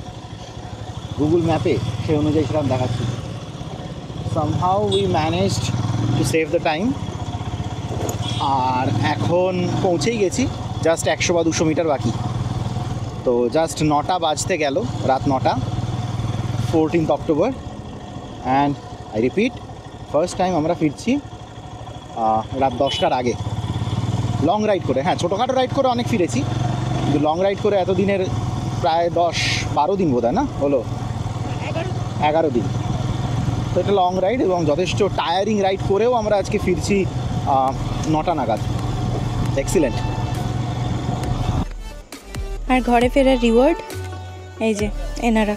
Google ম্যাপে, সেই অনুযায়ী সেরকম দেখাচ্ছিল। somehow we managed to save the time, আর এখন পৌঁছেই গেছি, জাস্ট 100 বা 200 মিটার বাকি। তো জাস্ট 9টা বাজতে গেল, রাত 9টা, 14th October. And I repeat, first time আমরা ফিরছি রাত 10টার আগে লং রাইড করে। হ্যাঁ, ছোটোখাটো রাইড করে অনেক ফিরেছি, কিন্তু লং রাইড করে এতদিনের প্রায় 10-12 দিন বোধ হয় না হলো, 11 দিন। তো এটা লং রাইড এবং যথেষ্ট টায়ারিং রাইড করেও আমরা আজকে ফিরছি 9টা নাগাদ। এক্সিলেন্ট। আর ঘরে ফেরার রিওয়ার্ড এই যে এনারা।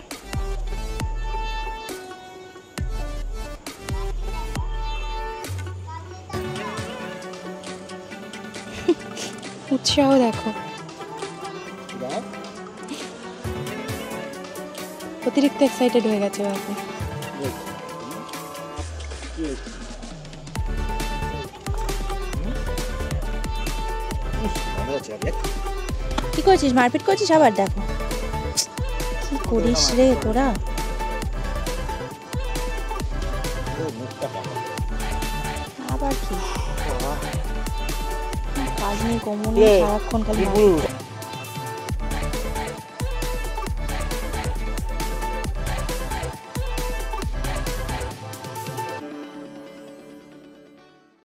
উৎসাহ দেখো, অতিরিক্ত এক্সাইটেড হয়ে গেছে বাবু। কি করছিস, মারপিট করছিস আবার? দেখো কি করিস রে তোরা। আবার কি কাজ নেই, কমনে সারাক্ষণ খালি